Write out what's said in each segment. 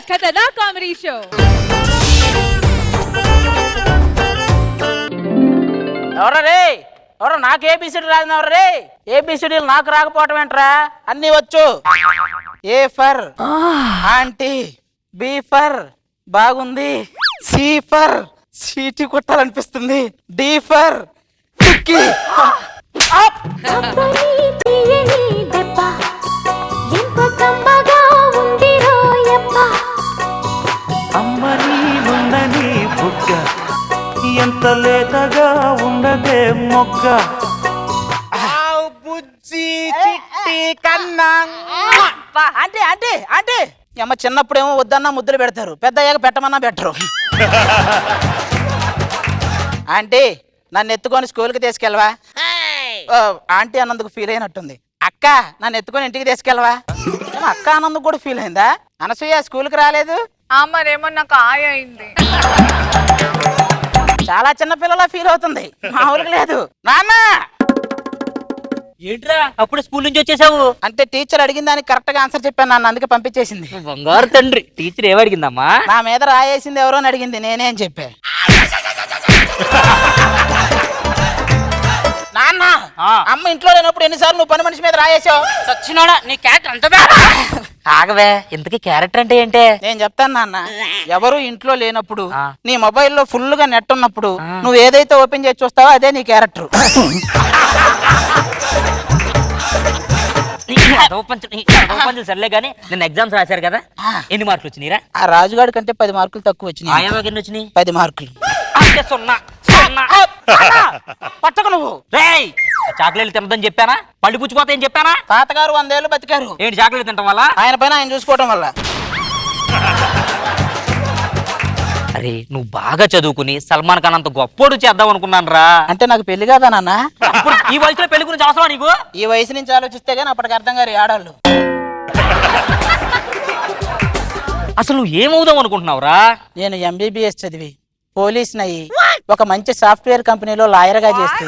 खतरनाक comedy show. ఎవరే ఎవరో నాకు ఏబిసిడి రాదు ఎవరే ఏబిసిడీలు నాకు రాకపోవటం ఏంట్రా అన్నీ వచ్చు. A for aunty, B for బాగుంది, సి ఫర్ సీటీ కొట్టాలనిపిస్తుంది, డి ఫర్ టిక్కీ. అమ్మని ఉందని బుగ్గ ఎంత లేతగా ఉండదే మొగ్గ. బుజ్జి చిట్టి కన్నా ఆంటీ ఆంటీ ఆంటీ అమ్మ చిన్నప్పుడేమో వద్దన్నా ముద్దులు పెడతారు, పెద్ద అయ్యాక పెట్టమన్నా పెట్టరు. ఆంటీ నన్ను ఎత్తుకొని స్కూల్కి తీసుకెళ్ళవా? ఆంటీ అన్నందుకు ఫీల్ అయినట్టుంది. అక్క నన్ను ఎత్తుకొని ఇంటికి తీసుకెళ్ళవా? అక్క అన్నందుకు కూడా ఫీల్ అయిందా? అనసూయ స్కూల్కి రాలేదు? మరేమో నాకు ఆయ అయింది. చాలా చిన్న పిల్లలా ఫీల్ అవుతుంది, మామూలుగా లేదు. నాన్న ఏంట్రా అప్పుడు స్కూల్ నుంచి వచ్చేసావు? అంటే టీచర్ అడిగిన దానికి కరెక్ట్ గా ఆన్సర్ చెప్పాను నాన్న, అందుకే పంపించేసింది. బంగారు తండ్రి. టీచర్ ఏమడిగిందమ్మా? నా మీద రాయేసింది ఎవరో అని అడిగింది, నేనే అని చెప్పా. నాన్న అమ్మ ఇంట్లో లేనప్పుడు ఎన్నిసార్లు నువ్వు పని మనిషి మీద రాయేసావు? సచ్చినోడా నీ క్యారెక్టర్ అంత ఆగవే. ఇంతకీ క్యారెక్టర్ అంటే ఏంటే? నేను చెప్తాను నాన్న. ఎవరు ఇంట్లో లేనప్పుడు నీ మొబైల్లో ఫుల్ గా నెట్ ఉన్నప్పుడు నువ్వు ఏదైతే ఓపెన్ చేసి చూస్తావో అదే నీ క్యారెక్టర్. సర్లే గానీ నిన్న ఎగ్జామ్స్ రాశారు కదా, ఎన్ని మార్కులు వచ్చినాయిరా? ఆ రాజుగాడి కంటే 10 మార్కులు తక్కువ వచ్చినాయి. ఆయనకి ఎన్ని వచ్చినాయి? 10 మార్కులు. పట్టకు నువ్వు. రేయ్ చాక్లెట్లు తినదని చెప్పానా? పళ్ళు పుచ్చిపోతాయని చెప్పానా? తాతగారు 100 ఏళ్ళు బతికారు. ఏంటి చాక్లెట్ తినడం వల్ల? ఆయన పైన ఆయన చూసుకోవడం వల్ల. అరే నువ్వు బాగా చదువుకుని సల్మాన్ ఖాన్ అంత గొప్పోడు చేద్దాం అనుకున్నాను రా. అంటే నాకు పెళ్లి కాదా నాన్న? ఇప్పుడు ఈ వయసులో పెళ్లి గురించి అవసరం నీకు? ఈ వయసు నుంచి ఆలోచిస్తే గానీ అప్పటికి అర్థం గారు ఆడాళ్ళు. అసలు నువ్వు ఏమవుదాం అనుకుంటున్నావురా? నేను MBBS చదివి పోలీస్ నయ్యి ఒక మంచి సాఫ్ట్వేర్ కంపెనీలో లాయర్ గా చేస్తూ.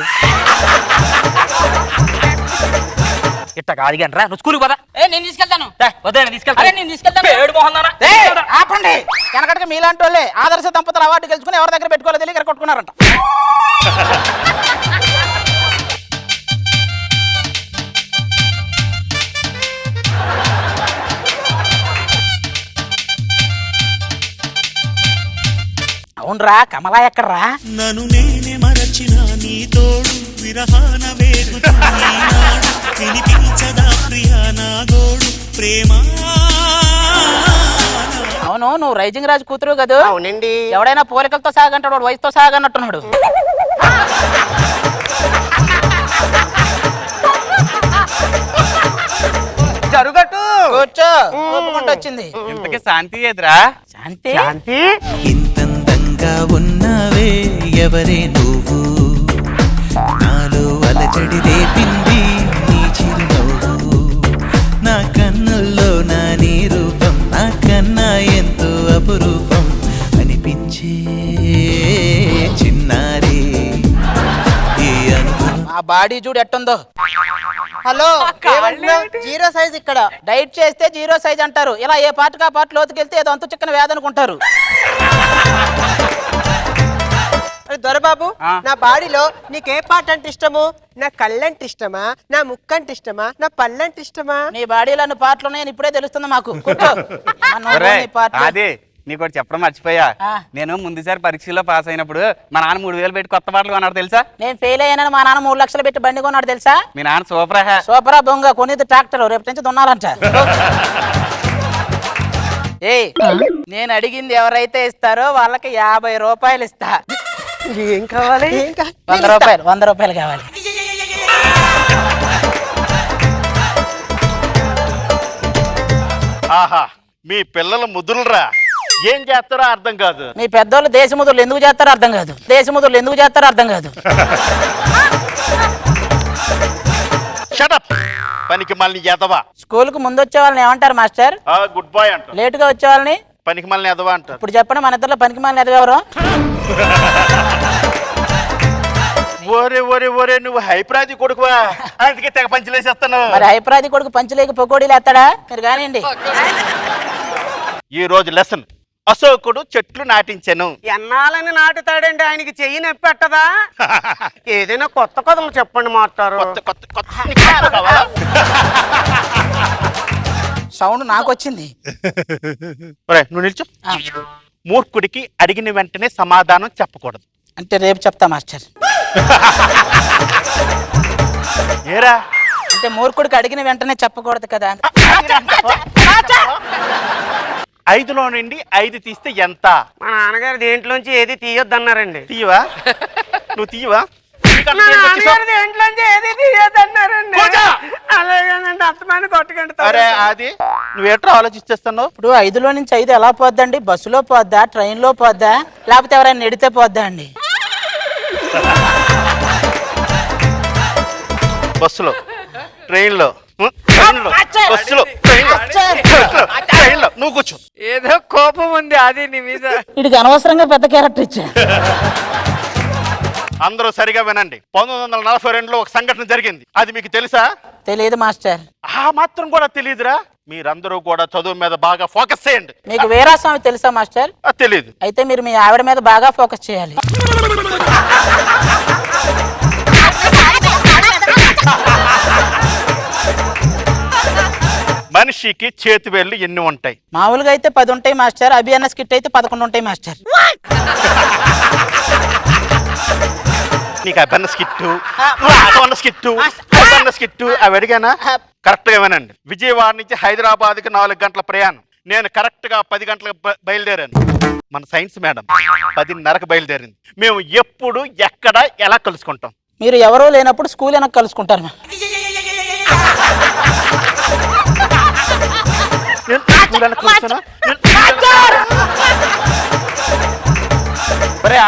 ఇట్ట కాదు కానీ రా, నువ్వు స్కూల్కి పదా. నేను తీసుకెళ్తాను. ఆపండి. వెనకటికి మీలాంటి వాళ్ళే ఆదర్శ దంపతులు అవార్డు గెలుచుకుని ఎవరి దగ్గర పెట్టుకోలేదు తెలియక కొట్టుకున్నారంట. అవునరా కమలా ఎక్కడ్రా? నన్ను నేనే మరచిన నీ తోడు విరహాన వినిపించదా ప్రియా నా గోడు ప్రేమ. అవును నువ్వు రైజింగ్ రాజు కూతురు కదా? అవునండి. ఎవడైనా పోలికలతో సాగంటాడు, వాడు వయసుతో సాగన్నట్టున్నాడు. జరుగట్టు కూర్చో. ఒప్పుకుంటూ వచ్చింది. ఇంతకీ శాంతి ఎదురా? శాంతి శాంతి ఇంతందంగా ఉన్నావే ఎవరే నువ్వు, నాలో అలజడి రేపింది నీ చిరునవ్వు, నా కన్నుల్లో నా నీ రూపం నా కన్నా ఎంతో అపురూపం అనిపించే చిన్నారి ఈ అనుభవం. ఆ బాడీ చూడు ఎట్టుందో. హలో జీరో సైజ్ ఇక్కడ. డైట్ చేస్తే 0 సైజ్ అంటారు. ఇలా ఏ పార్ట్కి ఆ పార్ట్ లోతుకెళ్తే ఏదో అంతు చిక్కన వ్యాధి అనుకుంటారు. దొరబాబు నా బాడీలో నీకే పార్ట్ అంటే ఇష్టము? నా కళ్ళంటే ఇష్టమా, నా ముక్కంటే ఇష్టమా, నా పళ్ళంటే ఇష్టమా? నీ బాడీలో అన్ని పార్ట్లు ఉన్నాయని ఇప్పుడే తెలుస్తుంది మాకు. కూర్చో. అదే నీకోటి చెప్పడం మర్చిపోయా. నేను ముందుసారి పరీక్షలో పాస్ అయినప్పుడు మా నాన్న 3000 పెట్టి కొత్త పాటలు కొన్నాడు తెలుసా? నేను ఫెయిల్ అయ్యానని మా నాన్న 3 లక్షలు పెట్టి బండి కొన్నాడు తెలుసా? మీ నాన్న సూపరా. సూపరా బొంగ కొనేది ట్రాక్టర్, రేపు నుంచి దున్నాలంట. ఏయ్ నేను అడిగింది ఎవరైతే ఇస్తారో వాళ్ళకి 50 రూపాయలు ఇస్తా. ఏం కావాలి? 100 రూపాయలు. 100 రూపాయలు కావాలి. ఆహా మీ పిల్లల ముద్దులరా, ఏం చేస్తారో అర్థం కాదు. మీ పెద్దోళ్ళు దేశముద్రులు ఎందుకు చేస్తారో అర్థం కాదు. దేశముద్రులు ఎందుకు చేస్తారో అర్థం కాదు. షటప్ పనికి మళ్ళీ ఎదవా. స్కూల్ కు ముందు వచ్చే వాళ్ళని ఏమంటారు మాస్టర్? గుడ్ బాయ్ అంటారు. లేట్ గా వచ్చే వాళ్ళని పనికి మళ్ళీ ఎదవా అంటారు. ఇప్పుడు చెప్పండి మన ఇద్దరు పనికి మళ్ళీ ఎదగెవరు? ఓరే ఓరే ఓరే నువ్వు హైప్రాది కొడుకువా, అందుకే తెగ పంచలేసేస్తాను. మరి హైప్రాది కొడుకు పంచలేక పొకోడీలు ఎత్తాడా? మీరు కానివ్వండి. ఈ రోజు లెసన్ అశోకుడు చెట్లు నాటించెను. ఎన్నాలని నాటుతాడండి, ఆయనకి చెయ్యి నొప్పి పెట్టదా? ఏదైనా కొత్త కథలు చెప్పండి మాస్టారు. నీకు కావాలా? సౌండ్ నాకు వచ్చింది. ఒరేయ్, నువ్వు నిల్చో. మూర్ఖుడికి అడిగిన వెంటనే సమాధానం చెప్పకూడదు. అంటే రేపు చెప్తా మాస్టర్. ఏరా అంటే మూర్ఖుడికి అడిగిన వెంటనే చెప్పకూడదు కదా. 5లో నుండి 5 తీస్తే ఎంత? మా నాన్నగారు దేంట్లోంచి ఏది తీయొద్దన్నారండి. తీయవా? నువ్వు తీయవా? మా నాన్నగారు దేంట్లోంచి ఏది తీయొద్దన్నారండి. అలాగేనండి, అత్తమాని కొట్టకండి. అరే అది నువ్వేట్రా ఆలోచిస్తున్నావు? ఇప్పుడు 5లో నుంచి 5 ఎలా పోద్దండి? బస్సులో పోద్దా, ట్రైన్లో పోద్దా, లేకపోతే ఎవరైనా నెడితే పోద్దా అండి? బస్సులో, ట్రైన్లో, బస్సులో, ట్రైన్లో నువ్వు కూర్చో. ఏదో కోపం ఉంది అది నీ మీద. వీడికి అనవసరంగా పెద్ద క్యారెక్టర్ ఇచ్చా. అందరూ సరిగా వినండి. 1942లో ఒక సంఘటన జరిగింది. అది మీకు తెలుసా? తెలియదు మాస్టర్. ఆ మాత్రం కూడా తెలియదురా? మీరందరూ కూడా చదువు మీద బాగా ఫోకస్ చేయండి. మీకు వీరాస్వామి తెలుసా మాస్టర్? తెలీదు. అయితే మీరు మీ ఆవిడ మీద బాగా ఫోకస్ చేయాలి. మనిషికి చేతి వేళ్ళు ఎన్ని ఉంటాయి? మామూలుగా అయితే 10 ఉంటాయి మాస్టర్. అభియాన స్కిట్ అయితే 11 ఉంటాయి మాస్టర్. నీకు అభిన్న స్కిట్టు అవి అడిగానా? కరెక్ట్ గా వినండి. విజయవాడ నుంచి హైదరాబాద్కి 4 గంటల ప్రయాణం. నేను కరెక్ట్ గా 10 గంటలకు బయలుదేరాను. మన సైన్స్ మేడం 10:30కు బయలుదేరింది. మేము ఎప్పుడు ఎక్కడ ఎలా కలుసుకుంటాం? మీరు ఎవరో లేనప్పుడు స్కూల్ వెనక కలుసుకుంటారు.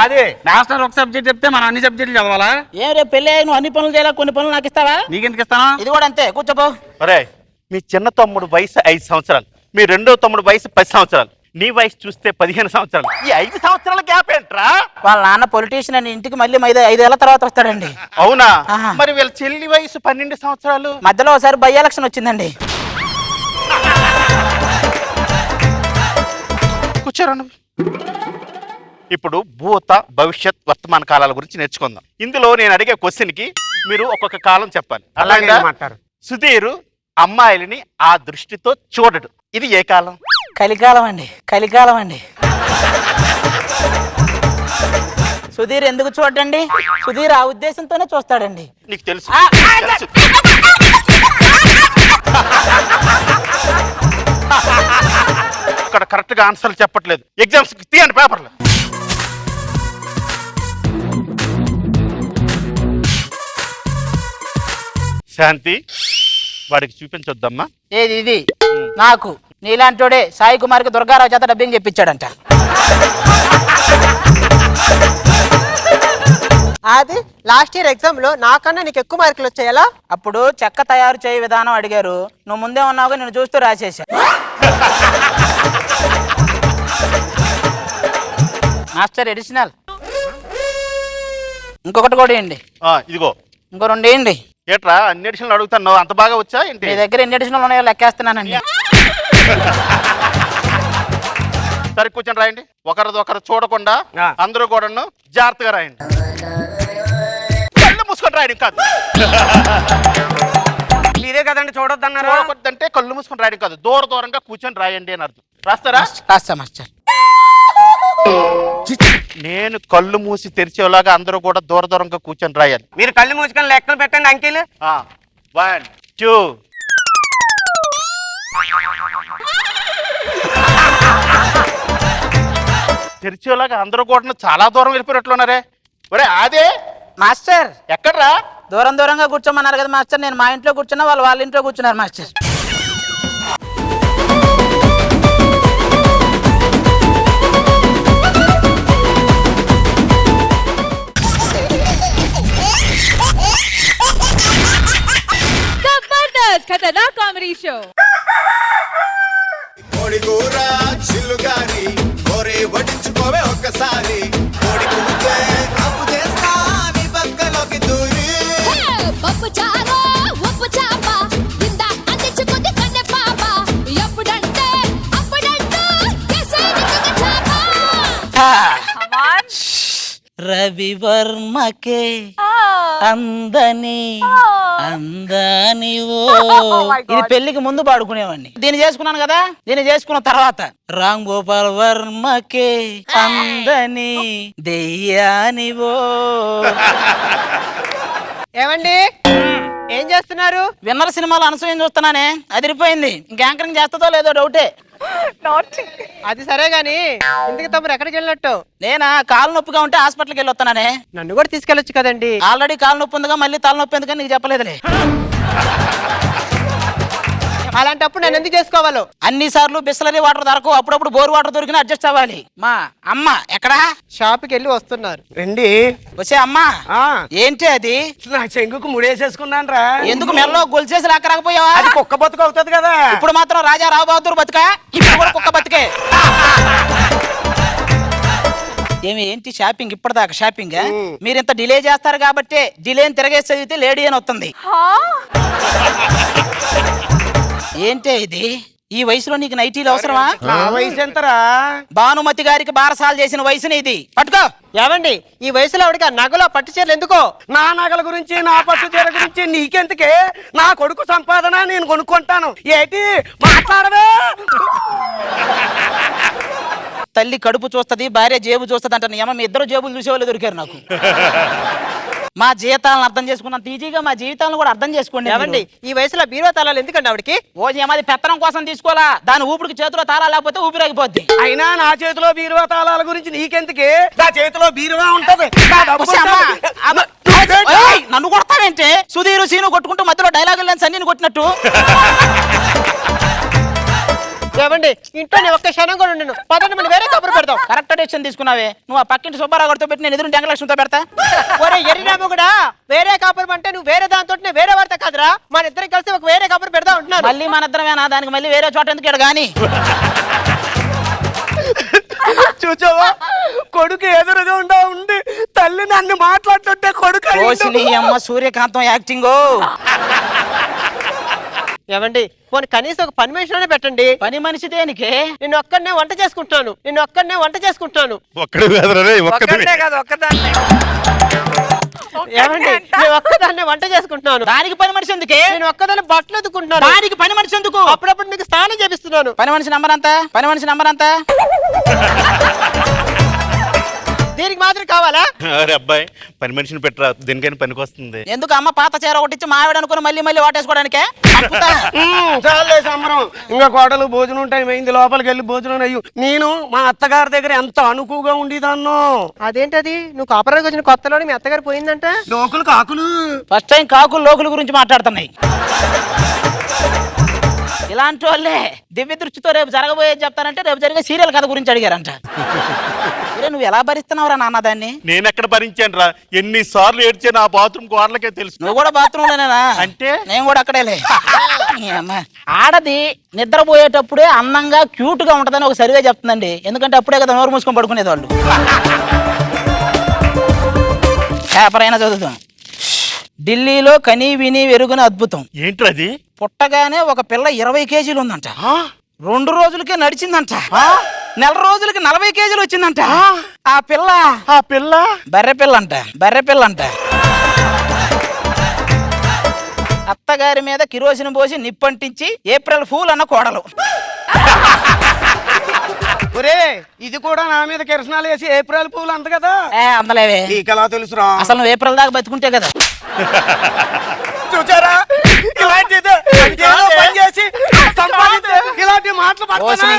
అదే మాస్టర్ ఒక సబ్జెక్ట్ చెప్తే మనం అన్ని సబ్జెక్టులు చదవాలా? ఏం రేపు పెళ్ళి నువ్వు అన్ని పనులు చేయాలా, కొన్ని పనులు నాకు ఇస్తావా? నీకెందుకు ఇస్తాను? ఇది కూడా అంతే, కూర్చోపో. అరే, మీ చిన్న తమ్ముడు వయసు 5 సంవత్సరాలు, మీ రెండో తమ్ముడు వయసు 10 సంవత్సరాలు, నీ వయసు చూస్తే 15 సంవత్సరాలు. ఈ 5 సంవత్సరాల గ్యాప్ ఏంట్రా? వాళ్ళ నాన్న పొలిటీషియన్ అని ఇంటికి మళ్ళీ 5 ఏళ్ల తర్వాత వస్తాడండి. అవునా? ఆహా. మరి వీళ్ళ చెల్లి వయసు 12 సంవత్సరాలు. మధ్యలో ఒకసారి బై ఎలక్షన్ వచ్చిందండి. కూర్చోరండి. ఇప్పుడు భూత, భవిష్యత్, వర్తమాన కాలాల గురించి నేర్చుకుందాం. ఇందులో నేను అడిగే క్వశ్చన్ కి మీరు ఒక్కొక్క కాలం చెప్పాలి. అలాగే సుధీర్ అమ్మాయిలని ఆ దృష్టితో చూడడు. ఇది ఏ కాలం? కలికాలం అండి. కలికాలం అండి. సుధీర్ ఎందుకు చూడండి? సుధీర్ ఆ ఉద్దేశంతోనే చూస్తాడండి. నీకు తెలుసు. ఇక్కడ కరెక్ట్ గా ఆన్సర్లు చెప్పట్లేదు. ఎగ్జామ్స్ తీయండి పేపర్లు. శాంతి, వాడికి చూపించొద్దమ్మా. ఏది ఇది? నాకు నీలాంటోడే సాయి కుమార్కి దుర్గారావు చేత డబ్బింగ్ చెప్పించాడంట. అది లాస్ట్ ఇయర్ ఎగ్జామ్ లో నాకన్నా నీకు ఎక్కువ మార్కులు వచ్చాయలా? అప్పుడు చెక్క తయారు చేయ విధానం అడిగారు. నువ్వు ముందే ఉన్నావుగా, నేను చూస్తూ రాసేసా. మాస్టర్ ఎడిషనల్ ఇంకొకటి కూడా వేయండి. ఇదిగో ఇంకో 2 వేయండి. ఏట్రా అన్ని ఎడిషన్లు అడుగుతాను? అంత బాగా వచ్చా ఏంటి? మీ దగ్గర ఎన్ని ఎడిషనల్ ఉన్నాయో లెక్కేస్తున్నానండి. సరే కూర్చొని రాయండి. ఒకరు చూడకుండా అందరూ కూడా జాగ్రత్తగా రాయండి. కళ్ళు మూసుకొని రాయడం కాదు. మీరే కదండి చూడొద్దన్నారు. చూడొద్దంటే కళ్ళు మూసుకొని రాయడం కాదు, దూరంగా కూర్చొని రాయండి అని అర్థం. రాస్తారా? రాస్తా మాస్టర్. నేను కళ్ళు మూసి తెరిచేలాగా అందరూ కూడా దూరంగా కూర్చొని రాయాలి. మీరు కళ్ళు మూసుకొని లెక్కలు పెట్టండి అంకిల్. 1 2 తెరిచేలాగా అందరూ కూడా చాలా దూరం వెళ్ళిపోయినట్లున్నారే. ఒరే అదే మాస్టర్ ఎక్కడ్రా? దూరంగా కూర్చోమన్నారు కదా మాస్టర్. నేను మా ఇంట్లో కూర్చున్నా, వాళ్ళ ఇంట్లో కూర్చున్నారు మాస్టర్. ఖతర్నాక్ కామెడీ షో. కోడి కూర చిల్లుగాని కోరే వడించుకోవే ఒక్కసారి. కోడి కూతే అప్పు చేస్తా నీ పక్కలోకి దూరి. పప్పు చారు ఉప్పు చాప ఇందా అందించుకుంది కన్నె పాప. ఎప్పుడంటే అప్పుడంటూ రవివర్మకే అందని అందానివో. ఇది పెళ్లికి ముందు పాడుకునేవాడిని. దీన్ని చేసుకున్నాను కదా, దీన్ని చేసుకున్న తర్వాత రామ్ గోపాల్ వర్మకే అందని దెయ్యానివో. ఏమండి ఏం చేస్తున్నారు? విన్నర్ సినిమాలో అనసూయం చూస్తున్నానే, అదిరిపోయింది. ఇంకా యాంకరింగ్ చేస్తుందో లేదో డౌటే. అది సరే గాని ఇంతకు తమరు ఎక్కడికి వెళ్ళినట్టు? నేనా కాలు నొప్పిగా ఉంటే హాస్పిటల్కి వెళ్ళి వస్తున్నానే. నన్ను కూడా తీసుకెళ్ళొచ్చు కదండి. ఆల్రెడీ కాలు నొప్పి ఉందిగా, మళ్ళీ తలనొప్పి ఎందుకని నీకు చెప్పలేదులే. అలాంటప్పుడు నేను ఎందుకు చేసుకోవాలో? అన్ని సార్లు బిస్లరీ వాటర్ దొరకవు, అప్పుడప్పుడు బోర్ వాటర్ దొరికినా అడ్జస్ట్ అవ్వాలి. మా అమ్మ ఎక్కడా? షాప్కి వెళ్ళి వస్తున్నారు. రండి. వచ్చే అమ్మా, ఏంటి అది? నా చెంగుకు ముడేసేసుకున్నాను రా. ఎందుకు మెల్లో గొలిసేసి లాక్కరాకపోయావా? అది కుక్క బతుకు అవుతుంది కదా. ఇప్పుడు మాత్రం రాజా రావు బహదూర్ బతుకా, ఇప్పుడు కూడా కుక్క బతుకే. ఏంటి షాపింగ్ ఇప్పటిదాకా షాపింగ్? మీరు ఇంత డిలే చేస్తారు కాబట్టి డిలేని తిరగేసి చదివితే లేడీ అని వస్తుంది. ఏంటే ఇది? ఈ వయసులో నీకు నైటీలు అవసరమా? నా వయసు ఎంతరా? భానుమతి గారికి బారసాలు చేసిన వయసుని ఇది. పట్టుకో. ఏమండి ఈ వయసులో ఆవిడకి నగలో పట్టు చీరలు ఎందుకో? నా నగల గురించి నా పట్టు చీర గురించి నీకెందుకే? నా కొడుకు సంపాదన నేను కొనుక్కుంటాను. ఏంటి మాట్లాడవే? తల్లి కడుపు చూస్తది, భార్య జేబు చూస్తది అంటాను. ఏమో మీ ఇద్దరు జేబులు చూసేవాళ్ళు దొరికారు నాకు. మా జీవితాలను అర్థం చేసుకున్నంత ఈజీగా మా జీవితాలను కూడా అర్థం చేసుకోండి. ఏమండి ఈ వయసులో బీరువా తాళాలు ఎందుకండి ఆవిడకి? ఓ ఏమాది పెత్తనం కోసం తీసుకోవాలా, దాని ఊపిడికి చేతిలో తాళా లేకపోతే ఊపిరాగిపోద్ది. అయినా నా చేతిలో బీరువా తాళాల గురించి నీకెందుకే? నా చేతిలో బీరువా ఉంటది. నా డబ్బు ఒసే అమ్మా, ఉంటది. ఏయ్, నన్ను కొడతావేంటే? సుధీరు సీను కొట్టుకుంటూ మధ్యలో డైలాగులు లేని సన్నీని కొట్టినట్టు. ఏమండి ఇంట్లో నేను ఒక్క క్షణం కూడా ఉండను. పదండి మనం వేరే కబురు పెడదాం. కరెక్ట్ డెసిషన్ తీసుకున్నావే. నువ్వు ఆ పక్కింటి సుబ్బారావు గారితో పెట్టి నేను ఎదురు డెంగలక్ష్మితో పెడతా. ఒరే ఎర్రినాము కూడా వేరే కబురు అంటే నువ్వు వేరే దాంతో వేరే వార్త కాదురా. మన ఇద్దరం కలిసి ఒక వేరే కబురు పెడదాం ఉంటున్నారు. మళ్ళీ మన ఇద్దరమేనా? దానికి మళ్ళీ వేరే చోట ఎందుకు గాని? చూచావా, కొడుకు ఎదురుగా ఉండి తల్లి నన్ను మాట్లాడుతుంటే కొడుకు నీ అమ్మ సూర్యకాంతం యాక్టింగ్. ఏమండి పోనీ కనీసం ఒక పని మనిషిలోనే పెట్టండి. పని మనిషి దేనికి? నేను ఒక్కడనే వంట చేసుకుంటాను. ఒక్కడే కాదు ఒక్కదాన్నే. ఏమండి నేను ఒక్కదాన్నే వంట చేసుకుంటున్నాను. దానికి పని మనిషి ఎందుకే? నేను ఒక్కదాన్ని బట్టలు ఎత్తుకుంటున్నాను. దానికి పని మనిషి ఎందుకు? అప్పుడప్పుడు మీకు స్నానం చేపిస్తున్నాను. పని మనిషి నంబర్ అంతా? దీనికి మాత్రం కావాలా? అరే అబ్బాయి, పని మనిషిని పెట్టరా, దేనికైనా పనికి వస్తుంది. ఎందుకు అమ్మ పాత చీర ఒకటి ఇచ్చి మావిడ అనుకుని మళ్ళీ వాటేసుకోవడానికే? చాలే సంబరం. ఇంకా కోటలు భోజనం టైం అయింది, లోపలికి వెళ్ళి భోజనం అయ్యు. నేను మా అత్తగారి దగ్గర ఎంత అనుకువగా ఉండేదాన్నో. అదేంటది? నువ్వు కాపురానికి వచ్చిన కొత్తలోనే మీ అత్తగారు పోయిందంట. లోకులు కాకులు ఫస్ట్ టైం కాకులు లోకుల గురించి మాట్లాడుతున్నాయి. ఇలాంటి వాళ్ళే దివ్య దృష్టితో రేపు జరగబోయేది చెప్తానంటే రేపు జరిగే సీరియల్ కథ గురించి అడిగారంట. నువ్వు ఎలా భరిస్తున్నావురా నాన్న దాన్ని? నేను ఎక్కడ భరించాను రా, ఎన్నిసార్లు ఏడ్చే నా బాత్రూమ్ కోడలకే తెలుసు. నువ్వు కూడా బాత్రూమ్ లోనేనా? అంటే నేను కూడా అక్కడేలే. ఆడది నిద్రపోయేటప్పుడే అందంగా క్యూట్ గా ఉంటదని ఒక సర్వే చెప్తుందండి. ఎందుకంటే అప్పుడే కదా నోరు మూసుకొని పడుకునేది వాళ్ళు. పేపర్ అయినా చదువుతాం. ఢిల్లీలో కనీ విని వెరుగున అద్భుతం. ఏంటది? పుట్టగానే ఒక పిల్ల 20 కేజీలు ఉందంట. 2 రోజులకే నడిచిందంట. 4 రోజులకి 40 కేజీలు వచ్చిందంట. ఆ పిల్ల బర్రె పిల్ల అంట. అత్తగారి మీద కిరోసిన్ పోసి నిప్పంటించి ఏప్రిల్ ఫూల్ అన్న కోడలు. ఒరే ఇది కూడా నా మీద కిరసనాలు వేసి ఏప్రిల్ పూలు అంత కదా. అందలేవే, నీకెలా తెలుసురా? అసలు నువ్వు ఏప్రిల్ దాకా బతుకుంటే కదా. చూచారా, ఇలాంటి మాటలు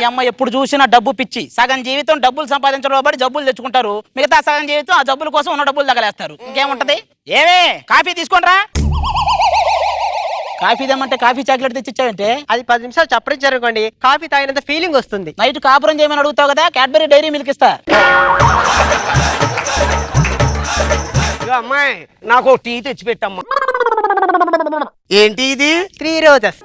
అమ్మ ఎప్పుడు చూసినా డబ్బు పిచ్చి. సగం జీవితం డబ్బులు సంపాదించడం బట్టి జబ్బులు తెచ్చుకుంటారు, మిగతా సగం జీవితం ఆ జబ్బుల కోసం ఉన్న డబ్బులు తగలేస్తారు. ఇంకేముంటది? ఏమే కాఫీ తీసుకోండిరా. కాఫీ తెమ్మంటే కాఫీ చాక్లెట్ తెచ్చిచ్చావంటే అది 10 నిమిషాలు చప్పరించారనుకోండి, కాఫీ తాగినంత ఫీలింగ్ వస్తుంది. నైట్ కాపురం చేయమని అడుగుతావు కదా, క్యాడ్బరీ డైరీ మిల్క్ ఇస్తా. అమ్మాయి నాకు టీ తెచ్చి పెట్టమ్మా. ఏంటి ఇది? 3 రోజెస్.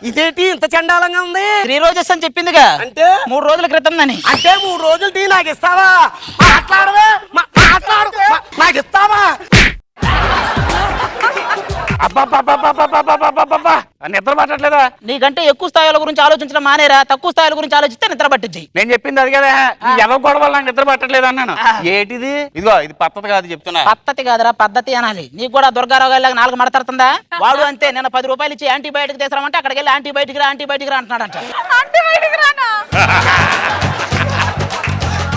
ఇదేంటి ఇంత చండాలంగా ఉంది? 3 రోజెస్ అని చెప్పిందిగా, అంటే 3 రోజుల క్రితం అని. అంటే 3 రోజులు టీ నాకు ఇస్తావా? మాట్లాడవే, మాట్లాడు, నాకు ఇస్తావా? అబ్బా నిద్ర పట్టట్లేదా? నీకంటే ఎక్కువ స్థాయిల గురించి ఆలోచించడం మానేరా, తక్కువ స్థాయిల గురించి ఆలోచిస్తే నిద్ర పట్టింది. నేను చెప్పింది అది కదా, ఎవరి గొడవ నాకు నిద్ర పట్టట్లేదు అన్నాను. ఏటిది? ఇదిగో ఇది పద్ధతి కాదు చెప్తున్నా. పద్ధతి కాదురా, పద్ధతి అనాలి. నీకు కూడా దుర్గారావు గారి నాలుగు మడతడుతుందా? వాడు అంతే, నేను 10 రూపాయలు ఇచ్చి యాంటీబయాటిక్ తీసుకురామంటే అక్కడికి వెళ్ళి యాంటీబయాటిక్ రా అంటున్నాడంట.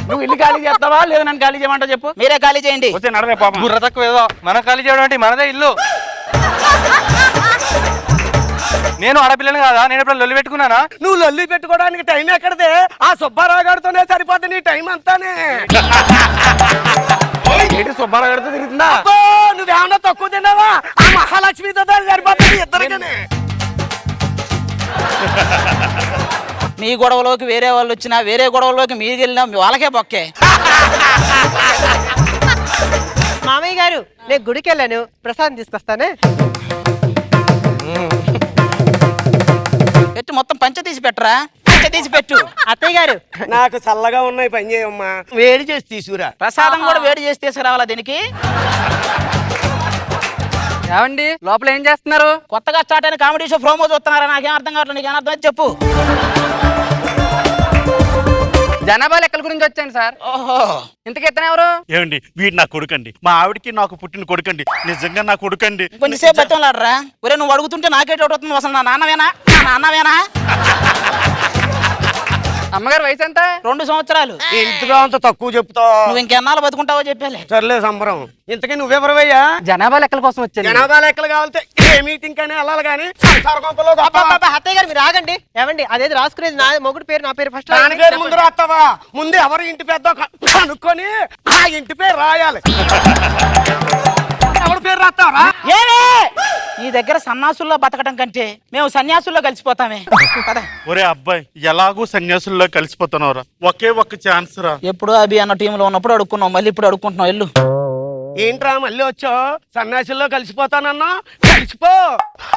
నువ్వు ఇల్లు ఖాళీ చేస్తావా లేదా నన్ను ఖాళీ చేయమంటా చెప్పు. మీరే ఖాళీ చేయండి. వచ్చే నడవే పాపం. బుర్ర తక్కువ ఏదో మనం ఖాళీ చేయడం అంటే మనదే ఇల్లు. నేను ఆడపిల్లని కాదా? నేను ఎప్పుడు లొల్లి పెట్టుకున్నానా? నువ్వు లొల్లి పెట్టుకోవడానికి టైం ఎక్కడదే? ఆ సుబ్బారావు గారితోనే సరిపోతుంది నీ టైం అంతానే. ఏంటి సుబ్బారావు గారితో తిరుగుతుందా? నువ్వేమన్నా తక్కువ తిన్నావా? ఆ మహాలక్ష్మితో సరిపోతుంది ఇద్దరికనే. మీ గొడవలోకి వేరే వాళ్ళు వచ్చినా, వేరే గొడవలోకి మీరు వెళ్ళినా వాళ్ళకే బొక్కే. మామయ్య గారు, నేను గుడికి వెళ్ళాను, ప్రసాదం తీసుకొస్తానే. పెట్టు, మొత్తం పంచ తీసి పెట్టరా, పంచ తీసి పెట్టు. అత్తయ్య గారు, నాకు చల్లగా ఉన్నాయి, పని చేయమ్మా. వేడి చేసి తీసుకురా. ప్రసాదం కూడా వేడి చేసి తీసుకురావాలా దీనికి? ఏమండి లోపల ఏం చేస్తున్నారు? కొత్తగా స్టార్ట్ అయిన కామెడీ షో ప్రోమో చూస్తున్నారా? నాకేం అర్థం కావట్లేదు. నీకేం అర్థం అయితే చెప్పు. జనాభా లెక్కల గురించి వచ్చాను సార్. ఓహో, ఇంతకీ ఇతను ఎవరు? ఏమండి, వీడు నా కొడుకండి. మా ఆవిడకి నాకు పుట్టిన కొడుకండి. నిజంగా నా కొడుకండి. కొంచెంసేపు బతిమలాడరా. ఒరే, నువ్వు అడుగుతుంటే నాకే డౌట్ అవుతుంది. అసలు నా నాన్నవేనా? అమ్మగారు వయసు ఎంత? 2 సంవత్సరాలు. ఇంతగా అంత తక్కువ చెప్తావు? నువ్వు ఇంకెన్నాళ్ళు బతుకుంటావో చెప్పాలి. సర్లే సంబరం. ఇంతకీ నువ్వెవరవయ్యా? జనాభా లెక్కల కోసం వచ్చాను. జనాభా లెక్కలు కావాలంటే ఏ మీటింగ్ కైనా వెళ్ళాలి కానీ సంసార కొంపలో అత్తయ్య గారు మీరు ఆగండి. ఏమండి, అదేది రాసుకునేది నా మొగుడు పేరు, నా పేరు ఫస్ట్ దాని పేరు ముందు రాస్తావా? ముందు ఎవరు ఇంటి పెద్ద కనుక్కొని ఆ ఇంటి పేరు రాయాలి. ఎవరి పేరు రాస్తావరా? ఏమే, నీ దగ్గర సన్నాసుల్లో బతకడం కంటే మేము సన్యాసుల్లో కలిసిపోతామే. పద. ఒరే అబ్బాయి, ఎలాగూ సన్యాసుల్లో కలిసిపోతున్నావురా. ఒకే ఒక్క ఛాన్స్ రా. ఎప్పుడు అభి అన్న టీంలో ఉన్నప్పుడు అడుక్కున్నావు, మళ్ళీ ఇప్పుడు అడుక్కుంటున్నావు. వెళ్ళు. ఏంట్రా మళ్ళీ వచ్చావు? సన్యాసుల్లో కలిసిపోతానన్నా కలిసిపో.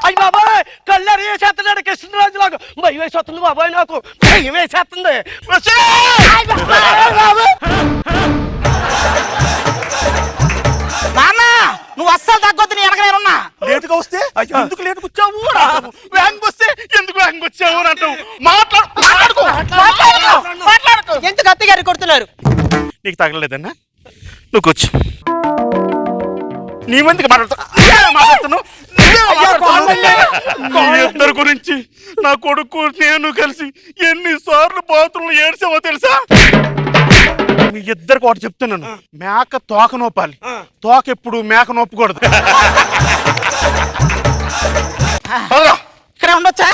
అయ్యి బాబాయ్, కళ్ళరి వేసేస్తున్నాడు కృష్ణరాజులాగా. భయం వేసేస్తుంది బాబాయ్, నాకు భయం వేసేస్తుంది. నాన్న, నువ్వు అస్సలు తగ్గొద్దు, నీ వెనక నేనున్నా. లేటుగా వస్తే ఎందుకు లేటుకు వచ్చావు అంటావు. వ్యాంగ్ వస్తే ఎందుకు వ్యాంగ్ వచ్చావు అని అంటావు. మాట్లాడుకో. ఎందుకు అత్తయ్య గారు కొడుతున్నారు? నీకు తగలలేదన్నా? నువ్వు కూర్చో. నీ మందికి మాట్లాడుతున్నావు. ఇద్దరు గురించి నా కొడుకు నేను కలిసి ఎన్నిసార్లు బాత్రూంలో ఏడ్చావో తెలుసా? మీ ఇద్దరికి ఒకటి చెప్తున్నాను, మేక తోక నొప్పాలి, తోక ఎప్పుడు మేక నొప్పకూడదు. ఇక్కడ ఉండొచ్చా?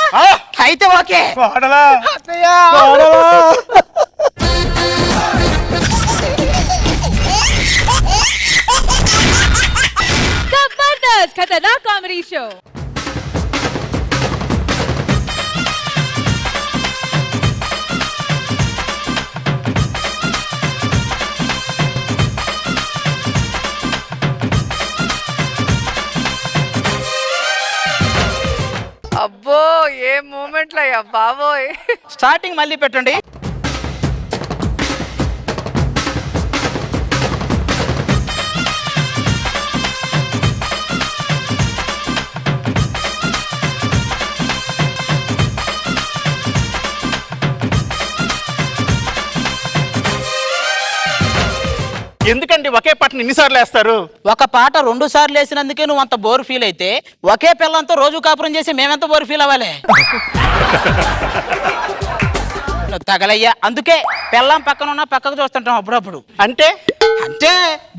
అయితే ఓకే. जबरदस्त खतरनाक कॉमेडी शो. అబ్బో ఏ మూమెంట్లు అయ్యా బాబోయ్. స్టార్టింగ్ మళ్ళీ పెట్టండి. ఎందుకండి ఒకే పాటను ఇన్నిసార్లు వేస్తారు? ఒక పాట 2 సార్లు వేసినందుకే నువ్వు అంత బోర్ ఫీల్ అయితే, ఒకే పిల్లంతో రోజు కాపురం చేసి మేమెంత బోర్ ఫీల్ అవ్వాలి? నువ్వు తగలయ్యా. అందుకే పిల్లం పక్కన ఉన్న పక్కకు చూస్తుంటాం అప్పుడప్పుడు. అంటే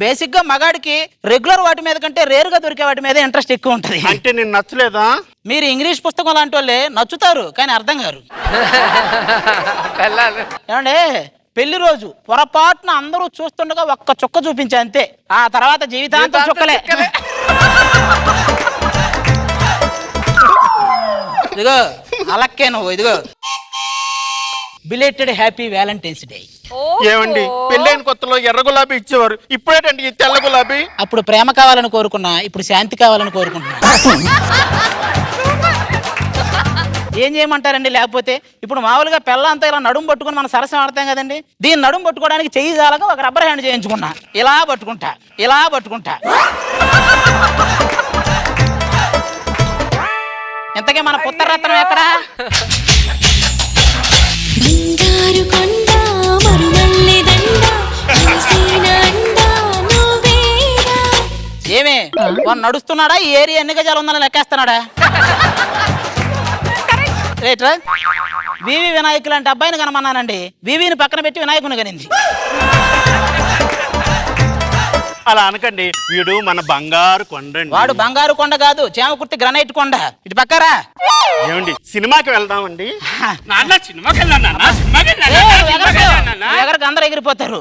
బేసిక్ గా మగాడికి రెగ్యులర్ వాటి మీద కంటే రేరుగా దొరికే వాటి మీద ఇంట్రెస్ట్ ఎక్కువ ఉంటది. అంటే నేను నచ్చలేదా? మీరు ఇంగ్లీష్ పుస్తకం లాంటి వాళ్ళే, నచ్చుతారు కానీ అర్థం కారు. ఏమండే, పెళ్లి రోజు పొరపాటున అందరూ చూస్తుండగా ఒక్క చుక్క చూపించా అంతే, ఆ తర్వాత జీవితాంతం చుక్కలే. ఇదిగో అలక్కే నువ్వు. ఇదిగో బిలేటెడ్ హ్యాపీ వ్యాలంటైన్స్ డే. ఏమండి, పెళ్ళైన కొత్తలో ఎర్ర గులాబీ ఇచ్చేవారు, ఇప్పుడేటండి తెల్ల గులాబీ? అప్పుడు ప్రేమ కావాలని కోరుకున్నా, ఇప్పుడు శాంతి కావాలని కోరుకుంటున్నా. ఏం చేయమంటారండి? లేకపోతే ఇప్పుడు మామూలుగా పెళ్ళంతా ఇలా నడుము పట్టుకుని మనం సరసం ఆడతాం కదండి, దీన్ని నడుము పట్టుకోవడానికి చెయ్యి జాలగా ఒక రబ్బర్ హ్యాండ్ చేయించుకున్నా. ఇలా పట్టుకుంటా. ఇంతకీ మన పుత్రరత్నం ఎక్కడ? బంగారు కొండ మరుమల్లె దండ అలసిన అండ నువ్వేరా. ఏమే వాడు నడుస్తున్నాడా? ఈ ఏరియా ఎన్ని గజాలు ఉందని లెక్కేస్తున్నాడా? రేట్రా వివి వినాయకులు అంటే అబ్బాయిని కనమన్నానండి, వివిని పక్కన పెట్టి వినాయకుని కనింది. అలా అనకండి, వీడు మన బంగారు కొండండి. వాడు బంగారు కొండ కాదు, చేమకుర్తి గ్రనైట్ కొండ. ఇటు పక్కరా. ఏమండి సినిమాకి వెళ్దామండి? ఎగరకు అందరు ఎగిరిపోతారు.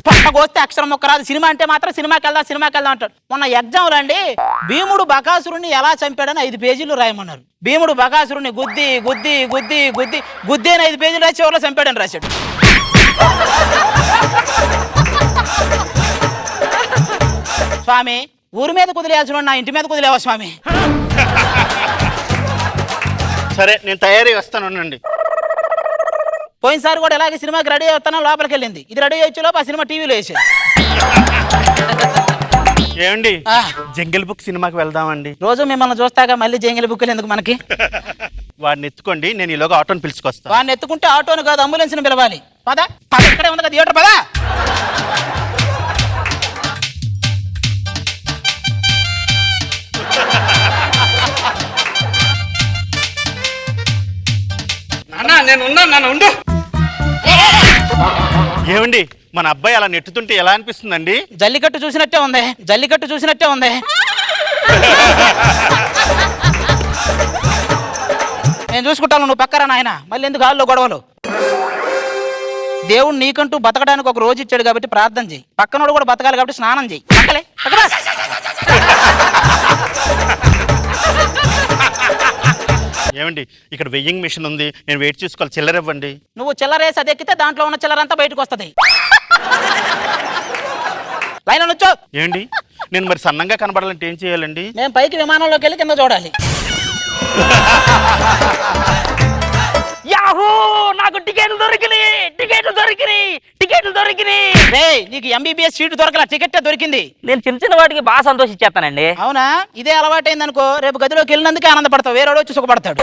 పక్కకొస్తే అక్షరం మొక్క రాదు. సినిమా అంటే మాత్రం సినిమాకి వెళ్దాం అంటాడు. మొన్న ఎగ్జామ్లు అండి భీముడు బకాసురుణ్ణి ఎలా చంపాడని 5 పేజీలు రాయమన్నారు. భీముడు బకాసురుణ్ణి గుద్ది గుద్ది గుద్ది గుద్ది గుద్ది అని 5 పేజీలు రాసి చివరిలో చంపాడని రాశాడు. స్వామి ఊరి మీద కుదిలేయాల్సిన నా ఇంటి మీద కుదిలేవా స్వామి? సరే నేను తయారీ వస్తానండి. పోయినసారి కూడా ఇలాగే సినిమాకి రెడీ అవుతాను, లోపలికి వెళ్ళింది. ఇది రెడీ అయ్యే లోపు ఆ సినిమా టీవీలో వేసేది. ఏమండి జంగిల్ బుక్ సినిమాకి వెళ్దామండి? రోజు మిమ్మల్ని చూస్తాగా మళ్ళీ జంగిల్ బుక్లు ఎందుకు మనకి? వాడిని ఎత్తుకోండి, నేను ఈలోగా ఆటోని పిలుచుకొస్తాను. వాడిని ఎత్తుకుంటే ఆటోను కాదు అంబులెన్స్ని పిలవాలి. పద పద, ఇక్కడే ఉంది కదా థియేటర్, పదా. ఏమండి మన అబ్బాయి అలా నెట్టుతుంటే ఎలా అనిపిస్తుందండి? జల్లికట్టు చూసినట్టే ఉంది. నేను చూసుకుంటాను, నువ్వు పక్కరా నాయన. మళ్ళీ ఎందుకు హాల్లో గొడవలు? దేవుడు నీకంటూ బతకడానికి ఒక రోజు ఇచ్చాడు కాబట్టి ప్రార్థన చేయి. పక్కనోడు కూడా బతకాలి కాబట్టి స్నానం చేయి. పక్కలే పక్కరా. ఏమండి ఇక్కడ వెయ్యింగ్ మిషన్ ఉంది, నేను వెయిట్ చూసుకోవాలి, చిల్లర ఇవ్వండి. నువ్వు చిల్లరేసి అది ఎక్కితే దాంట్లో ఉన్న చిల్లరంతా బయటకు వస్తుంది. లైన్ అనొచ్చు. ఏమండి నేను మరి సన్నంగా కనబడాలంటే ఏం చేయాలండి? మేము పైకి విమానంలోకి వెళ్ళి కింద చూడాలి. యాహూ నాకు టికెట్లు దొరికినాయి. నీకు ఎంబీబీఎస్ సీటు దొరకలా, టికెట్ దొరికింది. నేను చిన్న చిన్న వాటికి బాగా సంతోషించేస్తానండి. అవునా? ఇదే అలవాటైంది అనుకో, రేపు గదిలోకి వెళ్ళినందుకే ఆనందపడతావు, వేరేవాడు వచ్చి సుఖపడతాడు.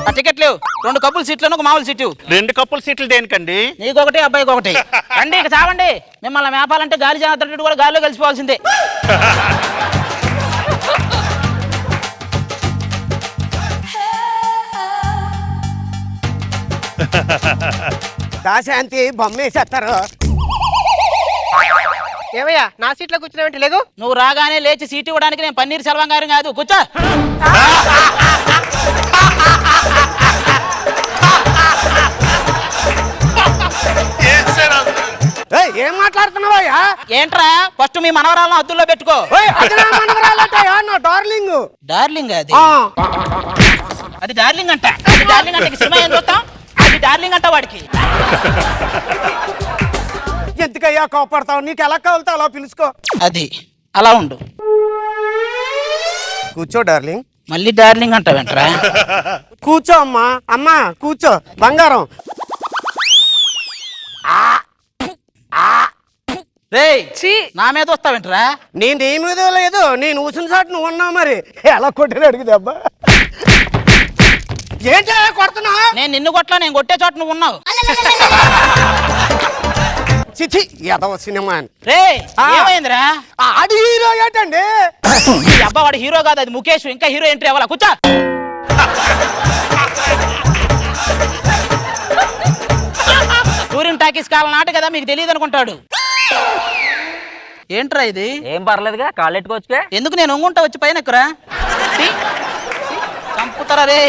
ఆ టికెట్ లేవు, 2 కప్పుల సీట్లను ఒక మామూలు సీటు. 2 కప్పుల సీట్లు దేనికండి? నీకొకటి అబ్బాయికి ఒకటి. రండి ఇక చావండి. మిమ్మల్ని మేపాలంటే గాలి జాగ్రత్త కూడా గాలిలో కలిసిపోవాల్సిందే. దాశాంతి బొమ్మేసేస్తారు. ఏమయ్యా నా సీట్లో కూర్చున్నావంటే లేగు. నువ్వు రాగానే లేచి సీట్ ఇవ్వడానికి నేను పన్నీర్ సెల్వం గారిని కాదు. కూర్చో. ఏం మాట్లాడుతున్నావయ్యా? ఏంట్రా ఫస్ట్ మీ మనవరాలను హద్దుల్లో పెట్టుకో. డార్లింగ్. డార్లింగ్ అది డార్లింగ్ అంట. సినిమా ఏం చూస్తాం? అది డార్లింగ్ అంట వాడికి. ఎందుకయ్యా కోపడతావు? నీకు ఎలా కావాలితే అలా పిలుచుకో. అది అలా ఉండు. కూర్చో డార్లింగ్. మళ్ళీ డార్లింగ్ అంటావేంట్రా? కూర్చో అమ్మా. అమ్మా కూర్చో బంగారం. నా మీద వస్తావేంట్రా? నేను నీ మీద లేదు, నేను ఊసిన సాటు నువ్వు ఉన్నావు. మరి ఎలా కొట్టిన అడిగింది అబ్బా. ఏంటి కొడుతున్నా? నేను నిన్ను కొట్టలా, నేను కొట్టే చోట నువ్వు ఉన్నావు. చిచి ఎదవ సినిమా అని. ఏమైందిరా? ఆడి హీరో ఏంటండి? అబ్బా వాడు హీరో కాదు, అది ముఖేష్. ఇంకా హీరో ఎంట్రీ అవ్వాలా? కూర్చో. టూరింగ్ టాకీస్ కాలం నాటు కదా, మీకు తెలియదు అనుకుంటాడు. ఏంట్రా ఇది? ఏం పర్లేదుగా, కాళ్ళు ఎట్టుకోవచ్చుగా. ఎందుకు? నేను ఒంగుంటా, వచ్చి పైన ఎక్కురా. చంపుతారా రే.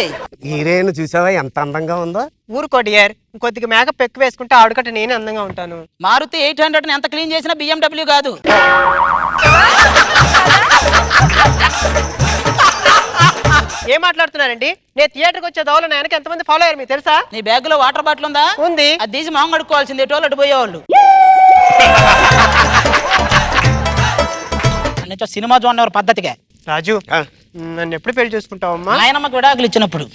హీరోయిన్ చూసావా ఎంత అందంగా ఉందో? ఊరుకోటి యార్, కొద్దిగా మేకప్ ఎక్కువ వేసుకుంటే ఆవిడకంటే నేనే అందంగా ఉంటాను. మారుతి 800 ఎంత క్లీన్ చేసినా BMW కాదు. ఏం మాట్లాడుతున్నారండి? నేను థియేటర్కి వచ్చే దోవలో నా వెనక ఎంతమంది ఫాలో అయ్యారు మీకు తెలుసా? నీ బ్యాగ్ లో వాటర్ బాటిల్ ఉందా? ఉంది. అది తీసి మొహం కడుక్కోవాల్సింది, టోలెట్ పోయేవాళ్ళు. సినిమా చూడనివారు పద్ధతిగా. రాజు నన్ను ఎప్పుడు పెళ్లి చూసుకుంటావమ్మా? ఆయనమ్మకి విడాకులు ఇచ్చినప్పుడు.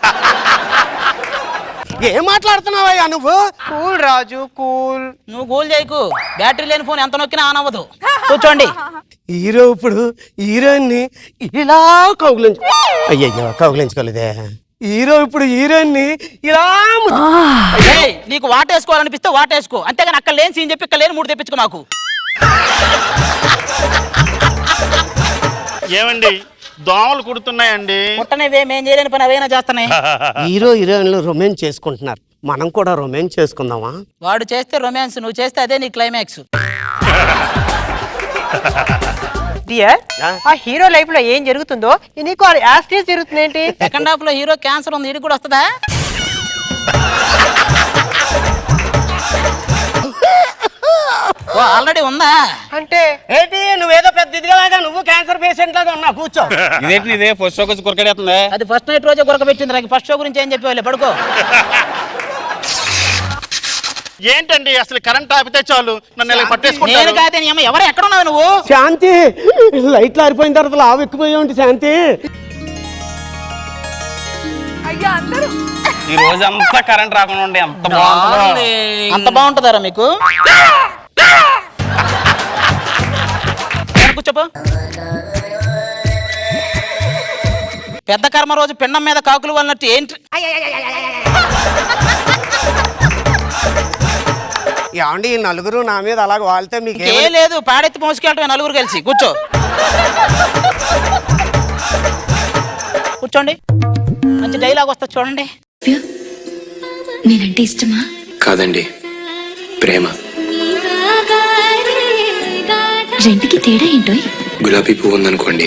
ఏం మాట్లాడుతున్నావయ్యా నువ్వు? కూల్ రాజు కూల్. నువ్వు గోల్ చేయకు, బ్యాటరీ లేని ఫోన్ ఎంత నొక్కినా ఆన్ అవ్వదు. కూర్చోండి. హీరో ఇప్పుడు హీరోయిన్ ని ఇలా అయ్యయ్యో కౌగిలించుకోలేదే. హీరో ఇప్పుడు హీరోయిన్ ని ఇలా ఏయ్, నీకు వాటేసుకోవాలనిపిస్తే వాటేసుకో, అంతేగాని అక్కడ లేని సీన్ చెప్పి ఇక్కడ లేని మూడు తెప్పించుకో మాకు. ఏమండి దోమలు కుడుతున్నాయండి. పుట్టనేవే మేం చేయలేని పని అవైనా చేస్తున్నాయి. హీరో హీరోయిన్లు రొమాన్స్ చేసుకుంటున్నారు, మనం కూడా రొమాన్స్ చేసుకుందామా? వాడు చేస్తే రొమాన్స్, నువ్వు చేస్తే అదే నీ క్లైమాక్స్. డియర్, ఆ హీరో లైఫ్ లో ఏం జరుగుతుందో నీకు యాస్టీస్ జరుగుతుంది ఏంటి? సెకండ్ హాఫ్ లో హీరో క్యాన్సర్ ఉంది, ఇది కూడా వస్తుందా? ఆల్రెడీ ఉందా అంటే ఏంటి నువ్వేదో పెద్ద ఇదిగా నువ్వు క్యాన్సర్ పేషెంట్ లాగా ఉన్నా, కూర్చో. ఇదేంటి ఇదే ఫస్ట్ షో వచ్చి కొరకడేస్తుందా? అది ఫస్ట్ నైట్ రోజే గురకబెట్టింది. నాకు ఫస్ట్ షో గురించి ఏం చెప్పేవాళ్ళే, పడుకో. ఏంటండి అసలు కరెంట్ ఆపితే చాలు నన్ను ఇలా నేను పట్టేసుకుంటారు. కాదే నీ అమ్మ, ఎవరు ఎక్కడ ఉన్నావు నువ్వు? శాంతి, లైట్లు ఆరిపోయిన తర్వాత లావు ఎక్కువయ్యేంటి శాంతి? అయ్యా అందరూ ఈ రోజు అంతా కరెంట్ రాకుండా ఉండే అంత బాగుంటుందో. అంత బాగుంటుందారా మీకు? కూర్చోపో. పెద్ద కర్మ రోజు పిండం మీద కాకులు వల్లట్టు ఏంటి? ఏమండి ఈ నలుగురు నా మీద అలాగ వాళ్తే మీకు ఏం లేదు, పాడెత్తి మోసుకెళ్ళటమే నలుగురు కలిసి. కూర్చో, కూర్చోండి. మంచి డైలాగ్ వస్తా చూడండి. నేనంటే ఇష్టమా? కాదండి, ప్రేమ. రెండుకి తేడా ఏంటో? గులాబీ పువ్వు ఉందనుకోండి,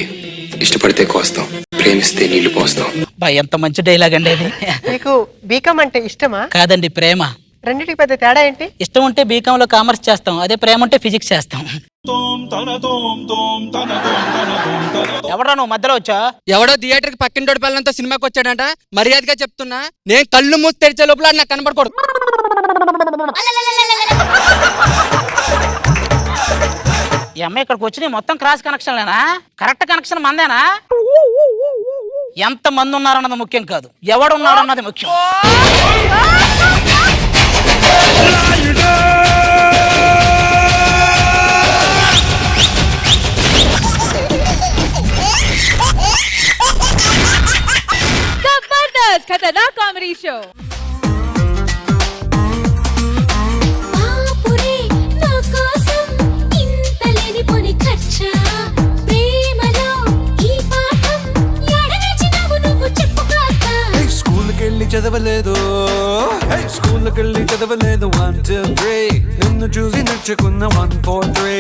ఇష్టపడితే కోస్తాం, ప్రేమిస్తే నీళ్లు పోస్తాం. బా, ఎంత మంచి డైలాగ్ అండి అది. నీకు బీకామ్ అంటే ఇష్టమా? కాదండి, ప్రేమ. రెండింటికి పెద్ద తేడా ఏంటి? ఇష్టం ఉంటే బీకామ్ లో కామర్స్ చేస్తాం, అదే ప్రేమ ఉంటే ఫిజిక్స్ చేస్తాం. ఎవడా నువ్వు మధ్యలో వచ్చా? ఎవడో థియేటర్ కి పక్కింటోడి పిల్లలతో సినిమాకి వచ్చాడంట, మర్యాదగా చెప్తున్నా. నేను కళ్ళు మూసి తెరిచే లోపల నాకు కనబడకూడదు. ఈ అమ్మాయి ఇక్కడికి వచ్చి మొత్తం క్రాస్ కనెక్షన్ లేనా? కరెక్ట్ కనెక్షన్ మందేనా? ఎంత మంది ఉన్నారన్నది ముఖ్యం కాదు, ఎవడున్నాడు అన్నది ముఖ్యం. Zabardast Khattarnak Comedy Show. పాపురే నా కోసం ఇంత లేనిపోని ఖర్చా, ప్రేమలో ఈ పాఠం ఎడనచ్చినావు నువ్వు చెప్పు కాస్త. స్కూల్కెళ్ళి చదవలేదు, స్కూల్కెళ్ళి చదవలేదు 1 2 3 నిన్ను చూసి నచ్చుకున్న 1 4 3.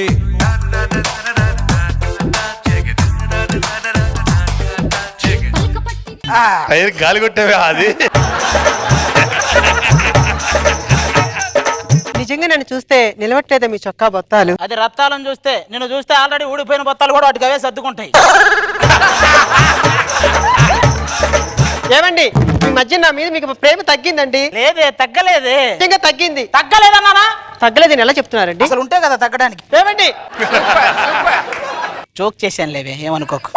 గాలి కొట్టేవే అది. నిజంగా నన్ను చూస్తే నిలవట్లేదా మీ చొక్కా బొత్తాలు? అది రత్తాలను చూస్తే, నిన్ను చూస్తే ఆల్రెడీ ఊడిపోయిన బొత్తాలు కూడా వాటికి అవే సర్దుకుంటాయి. ఏమండి, ఈ మధ్య నా మీద మీకు ప్రేమ తగ్గిందండి? లేదే, తగ్గలేదే. నిజంగా తగ్గింది. తగ్గలేదన్నానా? తగ్గలేదని ఎలా చెప్తున్నారండి? అసలు ఉంటే కదా తగ్గడానికి. ఏమండి, జోక్ చేశాను లేవే, ఏమనుకోకు.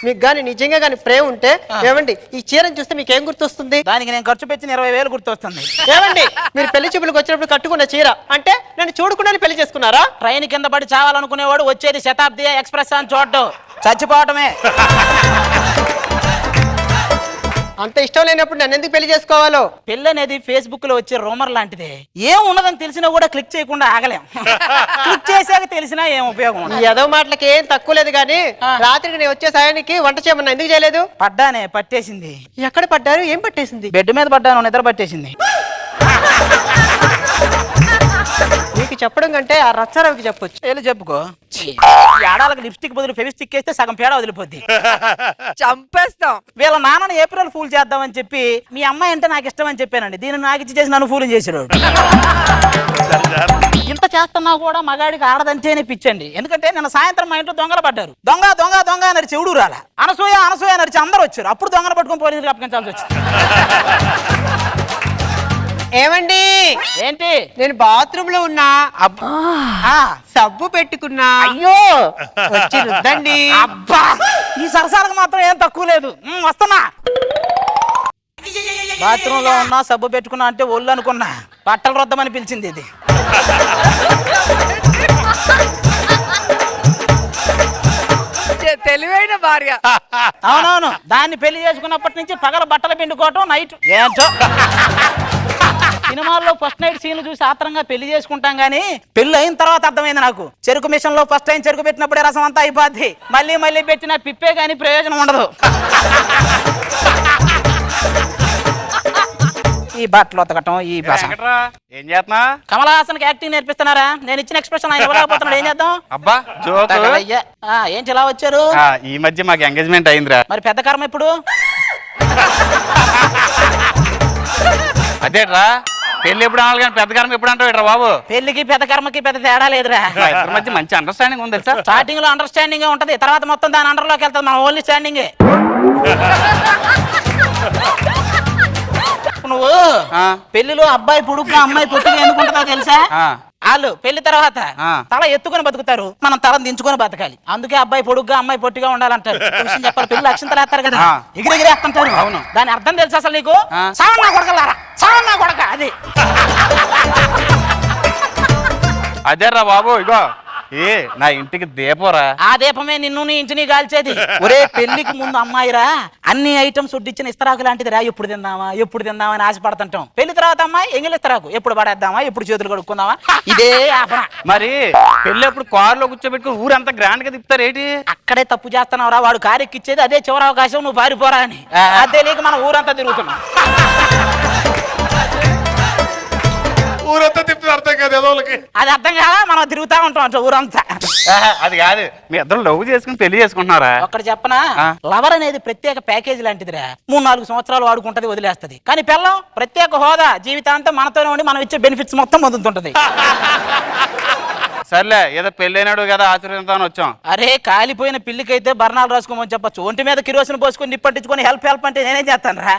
మీకు గాని నిజంగా గాని ప్రేమ ఉంటే ఏమండి, ఈ చీరను చూస్తే మీకు ఏం గుర్తొస్తుంది? దానికి నేను ఖర్చు పెట్టిన 20,000 గుర్తొస్తుంది. ఏమండి, మీరు పెళ్లి చూపులకు వచ్చినప్పుడు కట్టుకున్న చీర అంటే నన్ను చూడకుండానే పెళ్లి చేసుకున్నారా? ట్రైన్ కింద పడి చావాలనుకునేవాడు వచ్చేది శతాబ్ది ఎక్స్ప్రెస్ అని చూడడం, చచ్చిపోవటమే. అంత ఇష్టం లేనప్పుడు నన్ను ఎందుకు పెళ్లి చేసుకోవాలో? పెళ్లి అనేది ఫేస్బుక్ లో వచ్చే రూమర్ లాంటిదే. ఏం ఉన్నదని తెలిసినా కూడా క్లిక్ చేయకుండా ఆగలేం. క్లిక్ చేశాక తెలిసినా ఏం ఉపయోగం ఉండదు. ఈ ఏదో మాటలకి ఏం తక్కువ లేదు కానీ రాత్రికి నేను వచ్చే సాయానికి వంట చేయమన్నా ఎందుకు చేయలేదు? పడ్డానే, పట్టేసింది. ఎక్కడ పడ్డారు? ఏం పట్టేసింది? బెడ్ మీద పడ్డాను, నిద్ర పట్టేసింది. మీకు చెప్పడం కంటే ఆ రచ్చారావుకి చెప్పొచ్చు. వెళ్ళి చెప్పుకో. ఆడాలకు లిప్స్టిక్ బదులు ఫెవిస్టిక్ వేస్తే సగం పేడ వదిలిపోద్ది. చంపేస్తాం. వీళ్ళ నాన్నని ఏప్రిల్ ఫూల్ చేద్దామని చెప్పి మీ అమ్మాయి అంటే నాకు ఇష్టం అని చెప్పానండి. దీన్ని నాకు ఇచ్చి చేసి నన్ను ఫూల్ చేసాడు. ఇంత చేస్తున్నా కూడా మగాడికి ఆడదంటేనే పిచ్చండి. ఎందుకంటే నిన్న సాయంత్రం మా ఇంట్లో దొంగలు పడ్డారు. దొంగ దొంగ దొంగ అని చెవుడు రాల, అనసూయ అనసూయ అని అందరూ వచ్చారు. అప్పుడు దొంగలు పట్టుకొని పోలీసులకు అప్పగించాల్సి వచ్చింది. ఏమండి, ఏంటి? నేను బాత్రూమ్ లో ఉన్నా, సబ్బు పెట్టుకున్నా. అయ్యో, వచ్చి రుద్దండి. అబ్బా, ఈ సరసాలకు మాత్రం ఏం తక్కువ లేదు. వస్తున్నా. బాత్రూమ్ లో ఉన్నా సబ్బు పెట్టుకున్నా అంటే ఒళ్ళు అనుకున్నా, బట్టలు రుద్దమని పిలిచింది ఇది. తెలివైన భార్య. అవునవును, దాన్ని పెళ్లి చేసుకున్నప్పటి నుంచి పగల బట్టలు పిండుకోవటం, నైట్ ఏంటో. సినిమాల్లో ఫస్ట్ నైట్ సీన్లు చూసి ఆత్రంగా పెళ్లి చేసుకుంటాం గానీ పెళ్లి అయిన తర్వాత అర్థమైంది నాకు, చెరుకు మిషన్ లో ఫస్ట్ టైం చెరుకు పెట్టినప్పుడే రసం అంతా అయిపోద్ది, మళ్ళీ మళ్ళీ పెట్టిన పిప్పే గానీ ప్రయోజనం ఉండదు. ఈ బట్టలు ఉతకటం, ఈ భాష. ఏం చేస్తున్నా? కమల్ హాసన్ కి యాక్టింగ్ నేర్పిస్తున్నారా? నేను ఇచ్చిన ఎక్స్ప్రెషన్ ఆయన ఇవ్వలేకపోతున్నాడు, ఏం చేద్దాం? అబ్బా జోక్. ఏం ఇలా వచ్చారు? ఈ మధ్య మాకు ఎంగేజ్మెంట్ అయిందిరా. మరి పెద్ద కర్మ ఇప్పుడు? అదేట్రా, పెళ్లి ఎప్పుడు అనాలి కానీ పెద్ద కర్మ ఎప్పుడు అంటావు బాబు? పెళ్లికి పెద్ద కర్మకి పెద్ద తేడా లేదురా. ఇద్దరి మధ్య మంచి అండర్స్టాండింగ్ ఉంది తెలుసా? స్టార్టింగ్ లో అండర్స్టాండింగ్ ఉంటది, తర్వాత మొత్తం దాని అండర్ లోకి వెళ్తుంది, మన ఓన్లీ స్టాండింగే. నువ్వు పెళ్లిలో అబ్బాయి పొడుగ్గా అమ్మాయి పొట్టుగా ఎందుకుంటుందో తెలుసా? వాళ్ళు పెళ్లి తర్వాత తల ఎత్తుకొని బతుకుతారు, మనం తల దించుకొని బతకాలి. అందుకే అబ్బాయి పొడుగ్గా అమ్మాయి పొట్టిగా ఉండాలంటారు. చెప్పాలి, పెళ్లి అక్షంతలు వేస్తారు కదా, ఎగిరెగిరేస్తుంటారు. అవును, దాని అర్థం తెలుసా అసలు నీకు? సావన్నా కొడకలారా, సావన్నా కొడక, అది. అదేరా బాబు, ఇగో ఏ నా ఇంటికి దీపరా. ఆ దీపమే నిన్ను నీ ఇంటిని కాల్చేది. ఒరే పెళ్లికి ముందు అమ్మాయిరా అన్ని ఐటమ్స్ వడ్డిచ్చిన ఇస్తరాకు లాంటిదిరా, ఎప్పుడు తిందామా ఎప్పుడు తిందామా అని ఆశపడుతుంటాం. పెళ్లి తర్వాత అమ్మాయి ఎంగిలి ఇస్తరాకు, ఎప్పుడు పడేద్దామా ఎప్పుడు చేతులు కడుక్కుందామా, ఇదే ఆపన. మరి పెళ్లి అప్పుడు కారులో కూర్చోబెట్టుకుని ఊరంతా గ్రాండ్ గా తిప్పుతారు ఏంటి? అక్కడే తప్పు చేస్తున్నావురా, వాడు కారు ఎక్కిచ్చేది అదే చివరి అవకాశం, నువ్వు పారిపోరా అని. అదే లేక మనం ఊరంతా తిరుగుతున్నాం. ఊరంతా తిప్పుతుంది అర్థం కాదు ఎదోళ్ళకి. అది అర్థం కాదా, మనం తిరుగుతా ఉంటాం అట్లా ఊరంతా. అది కాదు, మీ ఇద్దరు లవ్ చేసుకుని పెళ్లి చేసుకుంటున్నారా? ఒక్కటి చెప్పనా, లవర్ అనేది ప్రత్యేక ప్యాకేజ్ లాంటిదిరా. 3-4 సంవత్సరాలు వాడుకుంటది, వదిలేస్తది. కానీ పెళ్ళం ప్రత్యేక హోదా, జీవితాంతం మనతోనే ఉండి మనం ఇచ్చే బెనిఫిట్స్ మొత్తం పొందుతుంటది. సర్లే, ఏదో పెళ్ళైనాడు కదా ఆశీర్వదించాలని వచ్చాం. అరే కాలిపోయిన పిల్లికైతే బర్ణాలు రాసుకోమని చెప్పచ్చు, ఒంటి మీద కిరోసిన్ పోసుకొని నిప్పంటించుకొని హెల్ప్ అంటే నేనేం చేస్తాను రా.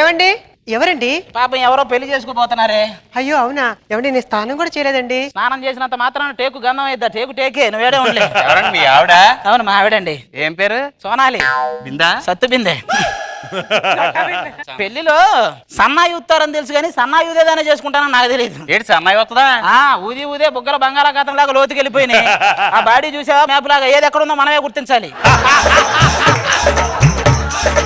ఏమండి, ఎవరండి? పాపం ఎవరో పెళ్లి చేసుకోబోతున్నారే. అయ్యో అవునా? ఏమండి, నేను స్నానం కూడా చేయలేదండి. స్నానం చేసినంత మాత్రాన టేకు గంధం అయిద్దా? టేకు టేకే, నువ్వేడే ఉండలే. ఎవరండి మీ ఆవిడ? అవును మా ఆవిడండి. ఏం పేరు? సోనాలి. బిందా? సత్తు బిందే. పెళ్లిలో సన్నాయి ఊతారని తెలుసు కానీ సన్నాయి ఊదేదానే చేసుకుంటానని నాకు తెలియదు. ఏంటి సన్నాయి వస్తుందా? ఊది ఊదే బుగ్గల బంగాళాఖాతం లాగా లోతుకి వెళ్ళిపోయినాయి. ఆ బాడీ చూసావా మ్యాప్ లాగా, ఏది ఎక్కడుందో మనమే గుర్తించాలి.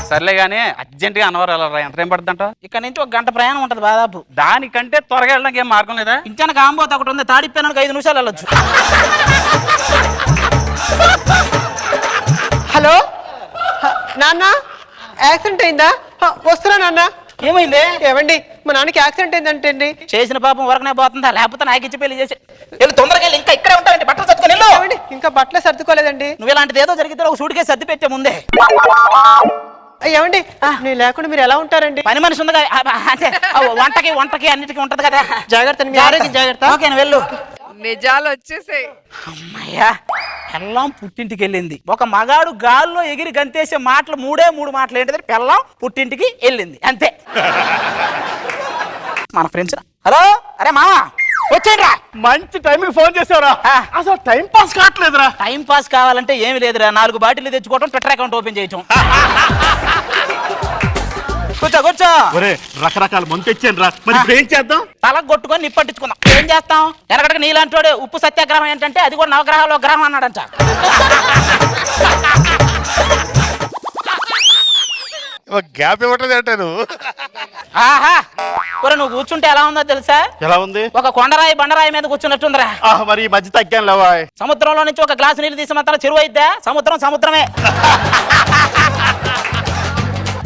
సర్లే గానీ అర్జెంట్ గా అన్నవరం వెళ్ళరా, ఎంత టైం పడుతుందంట? ఇక్కడ నుంచి 1 గంట ప్రయాణం ఉంటది దాదాపు. దానికంటే త్వరగా వెళ్ళడానికి ఏం మార్గం లేదా? ఇంచాన కాంబోత ఒకటి ఉంది, తాడిపోయినానికి 5 నిమిషాలు వెళ్ళొచ్చు. హలో నాన్న, యాక్సిడెంట్ అయిందా? వస్తున్నా నాన్న. ఏమైంది? ఏమండి, మా నాన్నకి యాక్సిడెంట్ అయిందంటే అండి. చేసిన పాపం వరకనే పోతుందా, లేకపోతే నాకు ఇచ్చి పెళ్లి చేసి తొందరగా ఇంకా ఇక్కడే ఉంటావండి, బట్టలు సర్దుకొని వెళ్ళు. ఇంకా బట్టలు సర్దుకోలేదండి. నువ్వు ఇలాంటిది ఏదో జరిగితే ఒక సూట్ కేసు సర్ది పెట్టే ముందే. ఏమండి, నేను లేకుండా మీరు ఎలా ఉంటారండి? పని మనిషి ఉంది కదా, అంటే వంటకి అన్నిటికీ ఉంటది కదా. జాగ్రత్త, మీ ఆరోగ్యం జాగ్రత్త. ఓకే వెళ్ళు. నిజాలు వచ్చేసాయి. అమ్మయ్యా, పెళ్ళం పుట్టింటికి వెళ్ళింది. ఒక మగాడు గాల్లో ఎగిరి గంతేసే మాటలు 3 మాటలు ఏంటంటే పెళ్ళం పుట్టింటికి వెళ్ళింది, అంతే. మన ఫ్రెండ్స్, హలో, అరే మామా వచ్చేయండిరా. మంచి టైంకి ఫోన్ చేసావురా. అసలు టైం పాస్ కావట్లేదురా. టైం పాస్ కావాలంటే ఏమి లేదురా, 4 బాటిల్ తెచ్చుకోవటం, ట్విట్టర్ అకౌంట్ ఓపెన్ చేయటం. కూర్చో. ఒరే రకరకాల మందు తెచ్చాను రా, మరి ఇప్పుడు ఏం చేద్దాం? తలకు కొట్టుకొని నిప్పట్టించుకుందాం. ఏం చేస్తాం? వెనకటికి నీలాంటి వాడు ఉప్పు సత్యాగ్రహం ఏంటంటే అది కూడా నవగ్రహాలు గ్రహం అన్నాడంట. గ్యాప్ ఇవ్వట్లేదు అంటే నువ్వు. ఆహా, నువ్వు కూర్చుంటే ఎలా ఉందో తెలుసా? ఎలా ఉంది? ఒక కొండరాయి బండరాయి మీద కూర్చున్నట్టుందిరా. మరి ఈ మధ్య తగ్గాను లేవా? సముద్రంలో నుంచి ఒక గ్లాసు నీళ్ళు తీసినంత చెరువు అయిద్దా? సముద్రమే.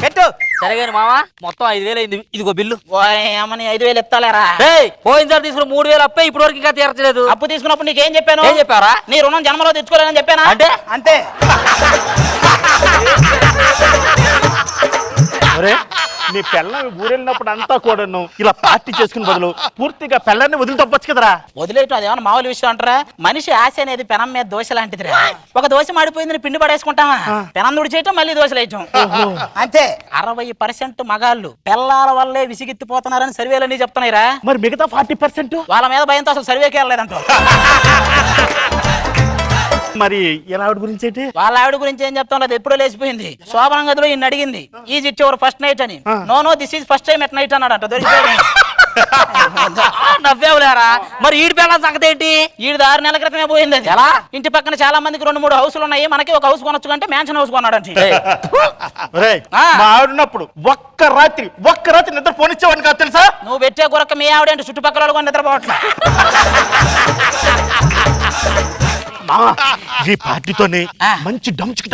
పెట్టు. సరే గాని మామ, మొత్తం 5,000 అయింది, ఇదిగో బిల్లు. అమ్మని 5,000 ఎత్తాలేరా? పోయినసారి తీసుకున్న 3,000 అప్పే ఇప్పటి వరకు ఇంకా తీర్చలేదు. అప్పు తీసుకున్నప్పుడు నీకేం చెప్పాను? ఏం చెప్పారా? నీ రుణం జన్మలో తెచ్చుకోలేదని చెప్పానా? అంటే అంతే. నీ పెళ్ళని ఊరెళ్ళినప్పుడు అంతా కూడా ఇలా పార్టీ చేసుకుని బదులు పూర్తిగా పెళ్ళాన్ని వదిలి తప్పచ్చు కదరా. వదిలేయటం అదేమన్నా మామూలు విషయం అంటారా? మనిషి ఆశ అనేది పెనం మీద దోశ లాంటిదిరా. ఒక దోశ మాడిపోయిందని పిండి పడేసుకుంటామా? పెనం తుడిచేయటం, మళ్ళీ దోశలు వేయటం, అంతే. 60% మగాళ్ళు పెళ్ళాల వల్లే విసిగెత్తిపోతున్నారని సర్వేలన్నీ చెప్తున్నాయిరా. మరి మిగతా 40% వాళ్ళ మీద భయంతో అసలు సర్వేకి వెళ్ళలేదంట. మరి ఎలా ఆవిడ గురించి ఏంటి? వాళ్ళ ఆవిడ గురించి ఏం చెప్తాం, అది ఎప్పుడో లేచిపోయింది. శోభనం గదిలో ఈయన అడిగింది, is it your first night అని. No this is first time at night అన్నాడంట. దొరికిపోయింది. నవ్వేవులేరా. మరి ఈడి పిల్లల సంగతి ఏంటి? ఈడు 6 నెలల క్రితమే పోయింది. అది ఎలా? ఇంటి పక్కన చాలా మందికి 2-3 హౌసులు ఉన్నాయి, మనకి ఒక హౌస్ కొనొచ్చు అంటే మ్యాన్షన్ హౌస్ కొన్నాడంటే. ఒరేయ్, మా ఆవిడన్నప్పుడు ఒక్క రాత్రి నిద్ర పోనిచ్చేవాడిని కాదు తెలుసా? నువ్వు పెట్టే కొరక మీ ఆవిడేంటి చుట్టుపక్కల వాళ్ళు కూడా నిద్రపోవట్లా. ఈ పార్టీతోనే మంచి డంచుకు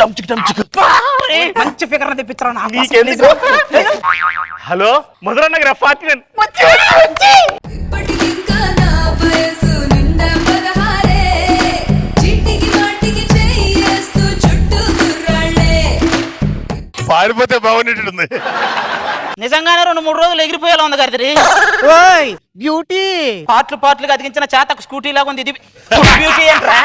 మంచి ఫిగర్ తెప్పించరా. హలో మధురన్నగర పార్టీ ఇప్పటికింకా నా వయసు నిండా 16 చిట్టికి మాటికి చెయ్యేస్తూ చుట్టూ కుర్రాళ్ళే. పారిపోతే బాగుండేటుంది. నిజంగానే 2-3 రోజులు ఎగిరిపోయేలా ఉంది గారి. ఓయ్ బ్యూటీ, పార్ట్లుగా అతికించిన చేతకు స్కూటీ లాగా ఉంది. ఇది బ్యూటీ ఏంట్రా?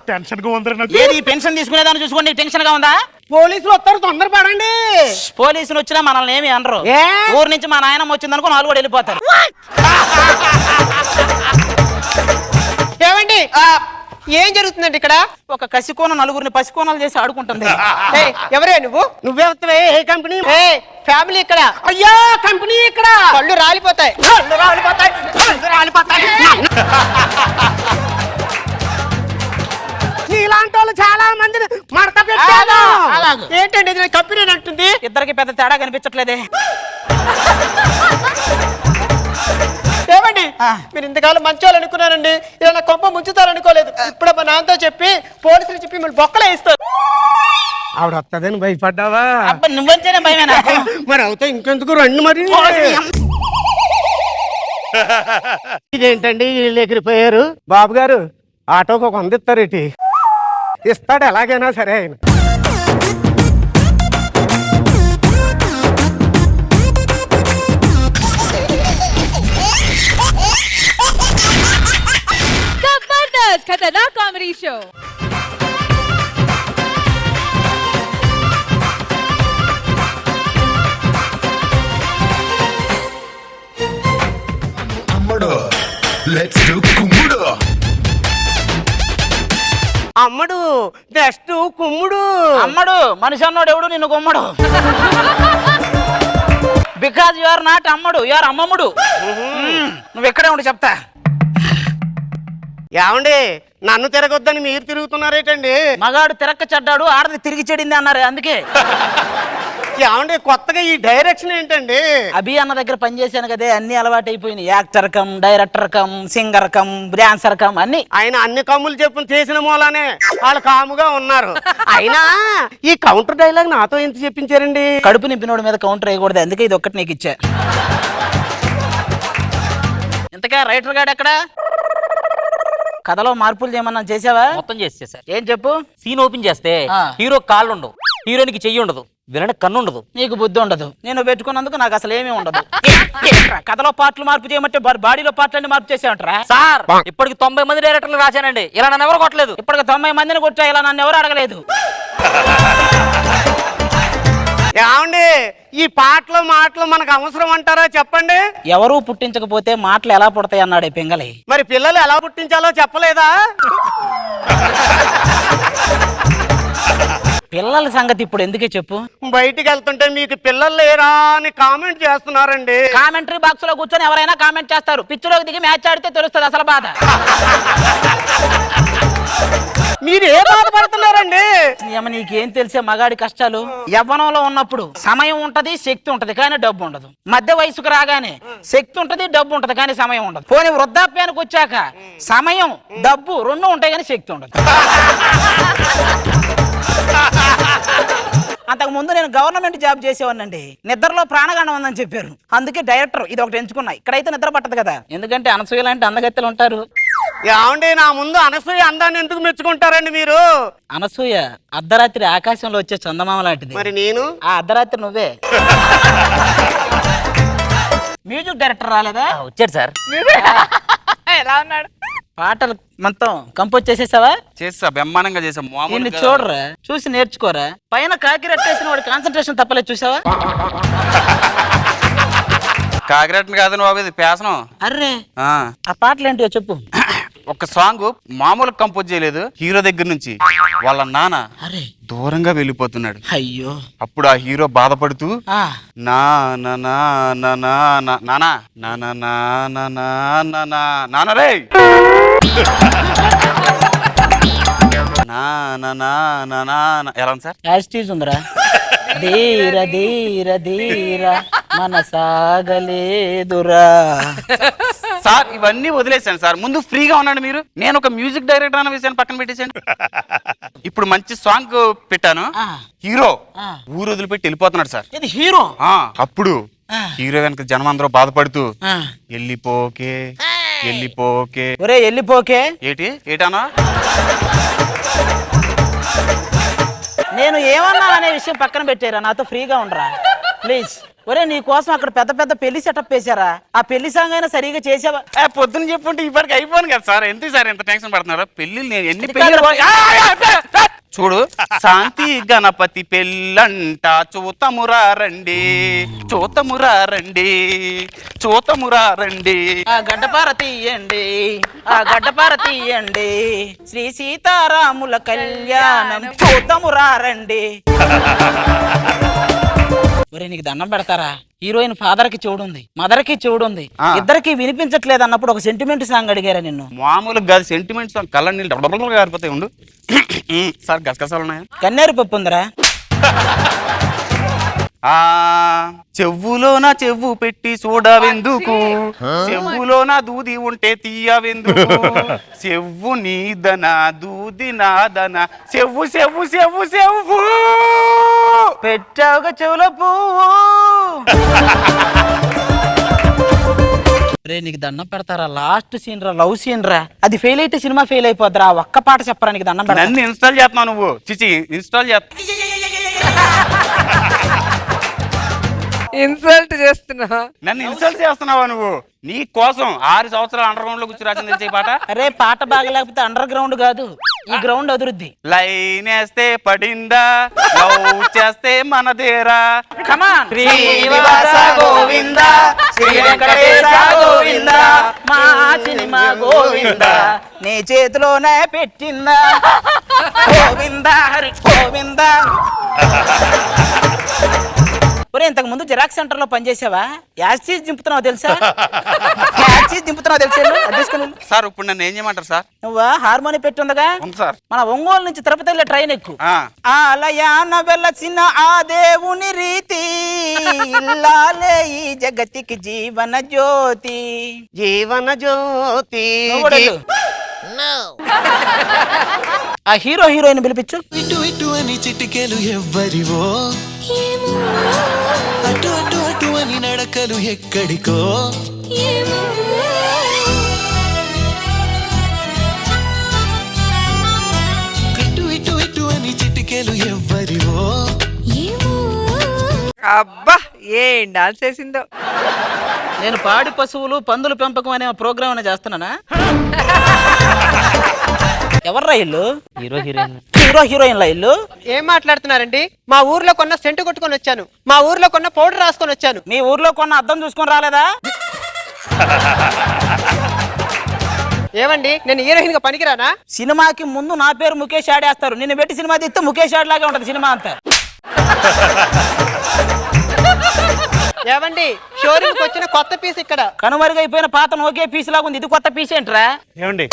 టెన్షన్ గా ఉందిరా నాకు. ఏది పెన్షన్ తీసుకునేదాన్ని చూసుకోండి, టెన్షన్ గా ఉందా? పోలీసులు వస్తారు, తొందరపడండి. పోలీసులు వచ్చినా మనల్ని ఏమి అనరు. ఏ? ఊరు నుంచి మా నాయనమ్మ వచ్చిందనుకో వాళ్ళు కూడా వెళ్ళిపోతారు. ఏమండి ఏం జరుగుతుందండి ఇక్కడ? ఒక కసికోన నలుగురిని పసికోనాలు చేసి ఆడుకుంటుంది. ఏయ్, ఎవరే నువ్వు? నువ్వే వస్తావే? ఏ కంపెనీ? ఫ్యామిలీ ఇక్కడ. అయ్యా కంపెనీ ఇక్కడ. కళ్ళు రాలిపోతాయి. ఇలాంటి వాళ్ళు చాలా మందిని మడత పెట్టాను. ఏంటండి ఇది కంపెనీ అంటుంది? ఇద్దరికి పెద్ద తేడా కనిపించట్లేదే. ఏమండి మీరు ఇంతకాలం మంచోళ్ళు అనుకున్నారండి, ఇలా నా కొంప ముంచుతారు అనుకోలేదు. ఇప్పుడు మా నాన్నతో చెప్పి పోలీసులు చెప్పి మిమ్మల్ని బొక్కలే ఇస్తారు. ఆవిడ వస్తుందని భయపడ్డావా? నువ్వంటేనే భయమే నాకు. మరి అవుతా ఇంకెందుకు రండి. మరి ఇదేంటండి వీళ్ళు ఎగిరిపోయారు? బాబు గారు ఆటోకి ఒక 100 ఇస్తారేటి? ఇస్తాడు ఎలాగైనా సరే ఆయన. Zabardast Khatarnak Comedy Show. అమ్మడు లెట్స్ డు కుమ్ముడు. అమ్మడు నెక్స్ట్ కుమ్ముడు. అమ్మడు మనిషి అన్నోడు ఎవడు నిన్ను గుమ్మడు. బికాజ్ యు ఆర్ నాట్ అమ్మడు, యు ఆర్ అమ్మమ్ముడు. నువ్వు ఎక్కడే ఉండి చెప్తా. ఏమండి నన్ను తిరగొద్దని మీరు తిరుగుతున్నారేటండి? మగాడు తిరక్క చెడ్డాడు, ఆడది తిరిగి చెడింది అన్నారు అందుకే. ఏమండి కొత్తగా ఈ డైరెక్షన్ ఏంటండి? అభి అన్న దగ్గర పనిచేశాను కదే, అన్ని అలవాటు అయిపోయినాయి. Actor come, director come, singer come, dancer come అన్ని. ఆయన అన్ని కమ్ములు చెప్పులు చేసిన మూలానే వాళ్ళు కాముగా ఉన్నారు. అయినా ఈ కౌంటర్ డైలాగ్ నాతో ఎంత చెప్పించారండి? కడుపు నింపినోడి మీద కౌంటర్ వేయకూడదు, అందుకే ఇది ఒక్కటి నీకు ఇచ్చా. ఇంతకా రైటర్ గాడు ఎక్కడ? కథలో మార్పులు చేయమన్నా చేసావా? మొత్తం చేసేసారు. ఏం చెప్పు. సీన్ ఓపెన్ చేస్తే హీరో కాళ్ళు ఉండవు, హీరోయిన్కి చెయ్యి ఉండదు, విలన్ కన్ను ఉండదు, నీకు బుద్ధి ఉండదు. నేను పెట్టుకున్నందుకు నాకు అసలు ఏమీ ఉండదు. కథలో పాటలు మార్పు చేయమంటే బాడీలో పాటలన్నీ మార్పు చేసామంటారా? సార్ ఇప్పటికి 90 మంది డైరెక్టర్లు రాశానండి, ఇలా నన్ను ఎవరు కొట్టలేదు. ఇప్పటికి 90 మందిని కొట్టా, ఇలా నన్ను ఎవరు అడగలేదు. ఏమండి ఈ పాటలు మాటలు మనకు అవసరం అంటారా చెప్పండి? ఎవరూ పుట్టించకపోతే మాటలు ఎలా పుడతాయి అన్నాడు పింగళి. మరి పిల్లలు ఎలా పుట్టించాలో చెప్పలేదా? పిల్లల సంగతి ఇప్పుడు ఎందుకే చెప్పు. బయటికి వెళ్తుంటే మీకు పిల్లలు లేరా అని కామెంట్ చేస్తున్నారండి. కామెంటరీ బాక్స్ లో కూర్చొని ఎవరైనా కామెంట్ చేస్తారు. పిచ్చిలోకి దిగి మ్యాచ్ ఆడితే తెలుస్తుంది అసలు బాధ. మీరు ఏ బాధపడుతున్నారండి? నీకేం తెలిసే మగాడి కష్టాలు. యవ్వనంలో ఉన్నప్పుడు సమయం ఉంటది, శక్తి ఉంటది, కానీ డబ్బు ఉండదు. మధ్య వయసుకు రాగానే శక్తి ఉంటది, డబ్బు ఉంటది, కానీ సమయం ఉండదు. పోనీ వృద్ధాప్యానికి వచ్చాక సమయం డబ్బు 2 ఉంటాయి, కానీ శక్తి ఉండదు. అంతకు ముందు నేను గవర్నమెంట్ జాబ్ చేసేవాడినండి. నిద్రలో ప్రాణగండం ఉందని చెప్పారు, అందుకే డైరెక్టర్ ఇది ఒకటి ఎంచుకున్నా. ఇక్కడైతే నిద్ర పట్టదు కదా, ఎందుకంటే అనసూయ లాంటి అందగత్తెలు ఉంటారు. ఏమండి నా ముందు అనసూయ అందాన్ని ఎందుకు మెచ్చుకుంటారండి మీరు? అనసూయ అర్ధరాత్రి ఆకాశంలో వచ్చే చందమామ లాంటిది. మరి నేను ఆ అర్ధరాత్రి నువ్వే. మ్యూజిక్ డైరెక్టర్ రాలేదా? వచ్చాడు సార్. ఎలా ఉన్నాడు? పాటలు మొత్తం కంపోజ్ చేసేసావా? చేస్తా, బ్రహ్మాండంగా చేసా. నిన్ను చూడరా, చూసి నేర్చుకోరా. పైన కాకి రెట్టేసిన వాడు కాన్సన్ట్రేషన్ తప్పలేదు, చూసావా? కాకిరెట్ని కాదని బాబు, ఇది పేసనం. అర్రే ఆ పాటలు ఏంటో చెప్పు. ఒక సాంగ్ మామూలు కంపోజ్ చేయలేదు, హీరో దగ్గర నుంచి వాళ్ళ నాన్న అరే దూరంగా వెళ్ళిపోతున్నాడు. అయ్యో అప్పుడు ఆ హీరో బాధపడుతూ ఆ, నా నా నా నా నా నా నానా నానా నా నా నా నా నా నాన్న రే నా నా నా నా నా నా. ఎలా ఉంది సార్? యాస్టీజ్ ఉందిరా. ధీర ధీర ధీర మన సాగలేదురా. సార్ ఇవన్నీ వదిలేసాను సార్, ముందు ఫ్రీగా ఉన్నాడు మీరు. నేను ఒక మ్యూజిక్ డైరెక్టర్ అన్న విషయాన్ని పక్కన పెట్టేశాను. ఇప్పుడు మంచి సాంగ్ పెట్టాను, హీరో ఊరు వదిలిపెట్టి వెళ్ళిపోతున్నాడు సార్. ఇది హీరో. అప్పుడు హీరో వెనక జనం అందరూ బాధపడుతూ వెళ్ళిపోకే వెళ్ళిపోకే. ఒరే వెళ్ళిపోకే ఏటానా నేను ఏమన్నా అనే విషయం పక్కన పెట్టారా, నాతో ఫ్రీగా ఉండరా ప్లీజ్. ఒరే నీ కోసం అక్కడ పెద్ద పెద్ద పెళ్లి సెటప్ చేశారా, ఆ పెళ్లి సాంగ్ అయినా సరిగా చేసావా? పొద్దున్న చెప్పుంటే ఇప్పటికి అయిపోను కదా సార్. ఎందుకు సార్ ఎంత టెన్షన్ పడుతున్నారు? పెళ్లిళ్ళు నేను ఎన్ని ఇది పెళ్లి కాదురా. చూడు, శాంతి గణపతి పెళ్ళంట చూతమురా రండి చూతమురా రండి చూతమురా రండి. ఆ గడ్డపార తీయండి, ఆ గడ్డపార తీయండి, శ్రీ సీతారాముల కళ్యాణం చూద్దాము రండి. ఒరే నీకు దండం పెడతారా, హీరోయిన్ ఫాదర్ కి చెవుడుంది, మదర్ కి చెవుడుంది, ఇద్దరికి వినిపించట్లేదు అన్నప్పుడు ఒక సెంటిమెంట్ సాంగ్ అడిగారా నిన్ను? మామూలుగా కాదు, సెంటిమెంట్ సాంగ్ కళ్ళ నీళ్ళు డబ్బులు గారిపోతాయి. ఉండు సార్, గసగసాలు ఉన్నాయా? కన్నేరు పప్పు ఉందిరా. చెవులో నా చెవు పెట్టి చూడవెందుకు, చెవులో నా దూది ఉంటే తీయవెందుకు, చెవు నీదన దూది నాదన, చెవు చెవు చెవు చెవు పెట్టావుగా చెవులో పువ్వు. రే నీకు దండం పెడతారా, లాస్ట్ సీన్ రా, లవ్ సీన్ రా, అది ఫెయిల్ అయితే సినిమా ఫెయిల్ అయిపోద్దిరా. ఒక్క పాట చెప్పరా, నీకు దండం పెడతా. నన్ను ఇన్స్టాల్ చేస్తున్నావు నువ్వు, చిచి ఇన్స్టాల్ చేస్తా. ఇన్సల్ట్ చేస్తున్నా. నన్ను ఇన్సల్ట్ చేస్తున్నావా నువ్వు? నీ కోసం 6 సంవత్సరాలు అండర్ గ్రౌండ్ లో కూర్చో రాసింది తెలిసే పాట. అరే పాట బాగలేకపోతే అండర్ గ్రౌండ్ కాదు, ఈ గ్రౌండ్ అభివృద్ధి. లైన్ వేస్తే పడిందా, లవ్ చేస్తే మనదేరా. కమాన్. శ్రీనివాస గోవింద, శ్రీ వెంకటేశ గోవింద, మా సినిమా గోవింద నీ చేతిలోనే పెట్టిందా, గోవింద హరి గోవింద. ఒరే ఇంతకు ముందు జిరాక్స్ సెంటర్ లో పనిచేసావా? యాసిడ్ దింపుతున్నావు తెలుసా? యాసిడ్ దింపుతున్నావు తెలుసా? సార్ ఇప్పుడు నన్ను ఏం చేయమంటారు సార్? నువ్వా హార్మోని పెట్టి ఉందగా సార్, మన ఒంగోలు నుంచి తిరుపతి వెళ్ళే ట్రైన్ ఎక్కు. ఆలయాన వెళ్ళసిన ఆ దేవుని రీతి, ఇల్లాలే ఈ జగతికి జీవన జ్యోతి. జీవన జ్యోతి. ఆ హీరో హీరోయిన్ పిలిపించు. ఇటు ఇటు అని చిటికెలు ఎవ్వరివో, అటు అటు అటు అని నడకలు ఎక్కడికో, ఇటు ఇటు ఇటు అని చిటికెలు ఎవ్వరివో. అబ్బా ఏం డాన్స్ చేసిందో. నేను పాడి పశువులు పందుల పెంపకం అనే ప్రోగ్రామ్ అని చేస్తున్నానా? ఎవర్రా ఇల్లు? Hero heroine. హీరో హీరోయిన్ల ఇల్లు. ఏం మాట్లాడుతున్నారండి? మా ఊర్లో కొన్న సెంటు కొట్టుకొని వచ్చాను, మా ఊర్లో కొన్న పౌడర్ రాసుకొని వచ్చాను. మీ ఊర్లో కొన్న అద్దం చూసుకొని రాలేదా? ఏమండి నేను హీరోయిన్ గా పనికిరానా? సినిమాకి ముందు నా పేరు ముఖేష్ ఆడేస్తారు, నిన్ను పెట్టి సినిమా తీస్తే ముఖేష్ ఆడ్ లాగే ఉంటది సినిమా అంతా. ఏమండి షోరూమ్ కి వచ్చిన కొత్త పీస్ ఇక్కడ. కనుమరుగైపోయిన పాత ఒకే పీస్ లాగా ఉంది, ఇది కొత్త పీస్ ఏంట్రా? ఏమండి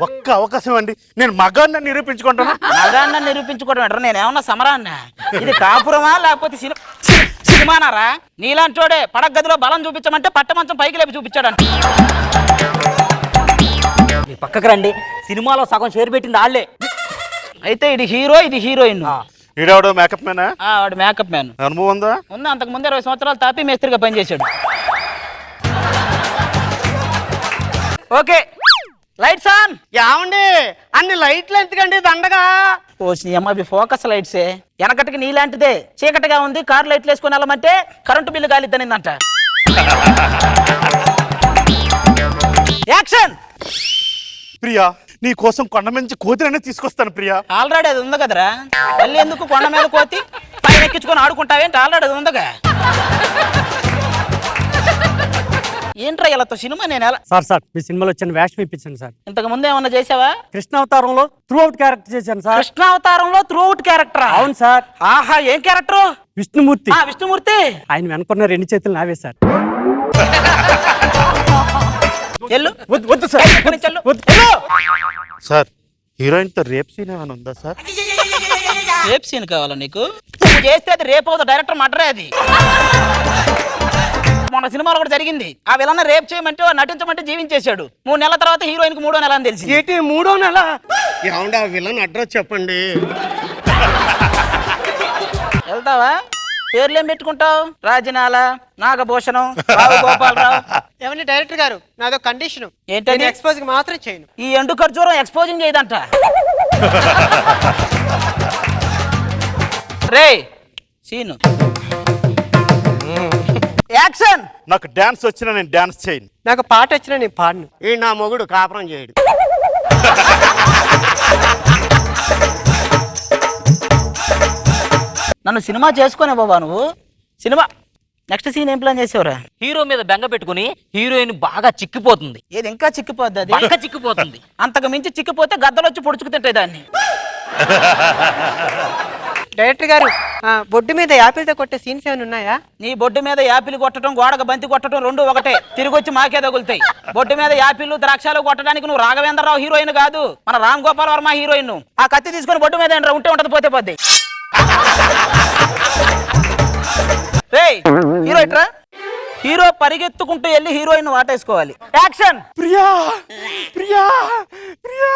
ఒక్క అవకాశం అండి, నేను మగాన్ని నిరూపించుకుంటాను. మగాన్న నిరూపించుకోవడం అంటారా? నేను ఏమన్నా సమరాన్నా? ఇది కాపురమా లేకపోతే సినిమానారా? నీలాంటోడే పడక గదిలో బలం చూపించమంటే పట్టమంచం పైకి లేపి చూపించాడంట. పక్కకు రండి, సినిమాలో సగం షేర్ పెట్టింది వాళ్ళే. అయితే ఇది హీరో, ఇది హీరోయిన్. ఈడవాడు మేకప్ మ్యానా? వాడు మేకప్ మ్యాన్. అనుభవం ఉందా? ఉంది, అంతకు ముందు 20 సంవత్సరాలు తాపి మేస్త్రిగా పనిచేశాడు. Okay lights on. ఏమండి అన్ని లైట్లు ఎందుకండి దండగా? ఓ అవి ఫోకస్ లైట్సే. వెనకటికి నీలాంటిదే చీకటిగా ఉంది, కార్ లైట్లు వేసుకొని వెళ్ళమంటే కరెంటు బిల్లు కాలిద్దనిందంట. యాక్షన్. ప్రియా నీ కోసం కొండ మంచి కోతిననే తీసుకొస్తాను ప్రియా. ఆల్రెడీ అది ఉంది కదరా, మళ్ళీ ఎందుకు కొండ మీద కోతి పైన ఎక్కించుకొని ఆడుకుంటావేంటి? ఆల్రెడీ అది ఉందిగా. ఏంట్రా ఇలా సినిమా నేను ఎలా సార్ మీ సినిమాలో వచ్చిన వేషం ఇప్పించండి సార్. ఇంతకు ముందు ఏమన్నా చేసావా? కృష్ణ అవతారంలో త్రూ అవుట్ క్యారెక్టర్ చేశాను సార్. కృష్ణ అవతారంలో త్రూ అవుట్ క్యారెక్టర్? అవును సార్. ఆహా, ఏం క్యారెక్టర్? విష్ణుమూర్తి. విష్ణుమూర్తి. ఆయన వెనుకున్న 2 చేతులు నావే సార్. వద్దు సార్. సార్ హీరోయిన్ తో రేప్ సీన్ ఏమైనా ఉందా సార్? రేప్ సీన్ కావాలా నీకు? నువ్వు చేస్తే అది రేప్ అవుతుంది, డైరెక్టర్ మర్డరే అది. మొన్న సినిమాలో కూడా జరిగింది. ఆ విలన్ రేప్ చేయమంటే నటించమంటే జీవించేశాడు. 3 నెలల తర్వాత హీరోయిన్ కి 3వ నెల అని తెలిసి. ఏంటి 3వ నెల? ఏమండి ఆ విలన్ అడ్రస్ చెప్పండి. వెళ్తావా? పేర్లేం పెట్టుకుంటావు? రాజనాల, నాగభూషణం, రావు గోపాలరావు. ఏమండి డైరెక్టర్ గారు, నాదో కండిషన్. ఏంటంటే ఎక్స్పోజింగ్ మాత్రం చేయను. ఈ ఎండు ఖర్జూరం ఎక్స్పోజింగ్ చేయదంట. రే సీను యాక్షన్. నాకు డాన్స్ వచ్చినా నేను డాన్స్ చేయను. నాకు పాట వచ్చినా నేను పాడను. ఈ నా మొగుడు కాపురం చేయడు. నన్ను సినిమా చేసుకునే బాబా నువ్వు. సినిమా నెక్స్ట్ సీన్ ఏం ప్లాన్ చేసేవరా? హీరో మీద బెంగ పెట్టుకుని హీరోయిన్ బాగా చిక్కిపోతుంది. ఏది ఇంకా చిక్కిపోద్ది? అది బాగా చిక్కిపోతుంది. అంతకు మించి చిక్కిపోతే గద్దలు వచ్చి పొడుచుకు తింటాయి దాన్ని. డైరెక్టర్ గారు, బొడ్డు మీద యాపిల్తో కొట్టే సీన్స్ ఏమైనా ఉన్నాయా? నీ బొడ్డు మీద యాపిల్ కొట్టడం, గోడకు బంతి కొట్టడం 2 ఒకటే. తిరిగి వచ్చి మాకే తగులుతాయి. బొడ్డు మీద యాపిల్ ద్రాక్షాలు కొట్టడానికి నువ్వు రాఘవేంద్రరావు హీరోయిన్ కాదు, మన రామ్ గోపాల్ వర్మ హీరోయిన్. ఆ కత్తి తీసుకొని బొడ్డు మీద ఉంటే ఉంటది, పోతే పోద్ది. హీరో ఇట్రా. హీరో పరిగెత్తుకుంటూ వెళ్ళి హీరోయిన్ వాటేసుకోవాలి. యాక్షన్. ప్రియా ప్రియా ప్రియా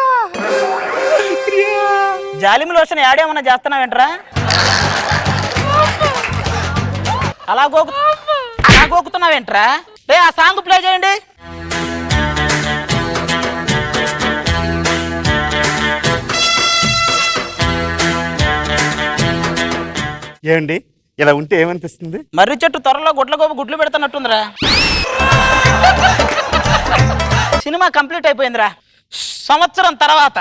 ప్రియా. జాలిమి లోషన్ యాడేమన్నా చేస్తున్నావేంట్రా? అలా గోకుతున్నావేంట్రా? రే ఆ సాంగ్ ప్లే చేయండి. ఏమండి ఇలా ఉంటే ఏమనిపిస్తుంది? మర్రి చెట్టు త్వరలో గుడ్లు పెడుతున్నట్టుందిరా. సినిమా కంప్లీట్ అయిపోయిందిరా, సంవత్సరం తర్వాత.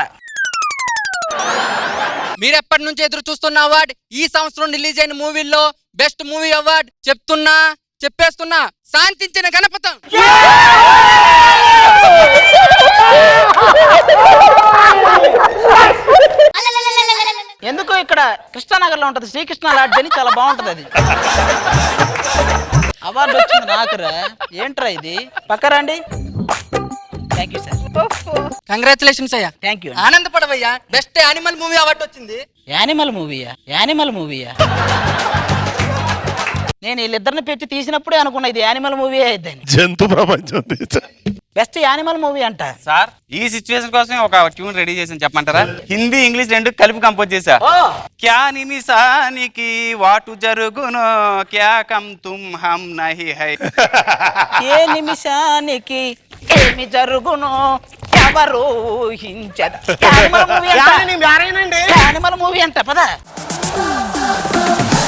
మీరు ఎప్పటి నుంచి ఎదురు చూస్తున్న అవార్డ్, ఈ సంవత్సరం రిలీజ్ అయిన మూవీల్లో బెస్ట్ మూవీ అవార్డ్ చెప్పేస్తున్నా శాంతించిన గణపతం. ఎందుకు ఇక్కడ కృష్ణానగర్ లో ఉంటది శ్రీకృష్ణ లాడ్జ్ అని, చాలా బాగుంటది అది. అవార్డు వచ్చింది నాకురా. ఏంట్రా ఇది? పక్కరండి. Thank you sir. కంగ్రాచులేషన్స్ అయ్యా. Thank you. ఆనందపడవయ్యా, బెస్ట్ యానిమల్ మూవీ అవార్డు వచ్చింది. యానిమల్ మూవీయా? నేను వీళ్ళిద్దరిని పెట్టి తీసినప్పుడే అనుకున్నా ఇది యానిమల్ మూవీ అయిద్దని. జంతు ప్రపంచం. బెస్ట్ యానిమల్ మూవీ అంట. సార్ ఈ సిచ్యువేషన్ కోసం ఒక ట్యూన్ రెడీ చేసాను, చెప్పమంటారా? హిందీ ఇంగ్లీష్ 2 కలిపి కంపోజ్ చేశా. క్యా నిమిషానికి వాటు జరుగునో, క్యా కమ్ తుమ్ హమ్ నహీ హై. ఏ నిమిషానికి ఏమి జరుగునో ఎవరు హించద. యానిమల్ మూవీ అంట పద.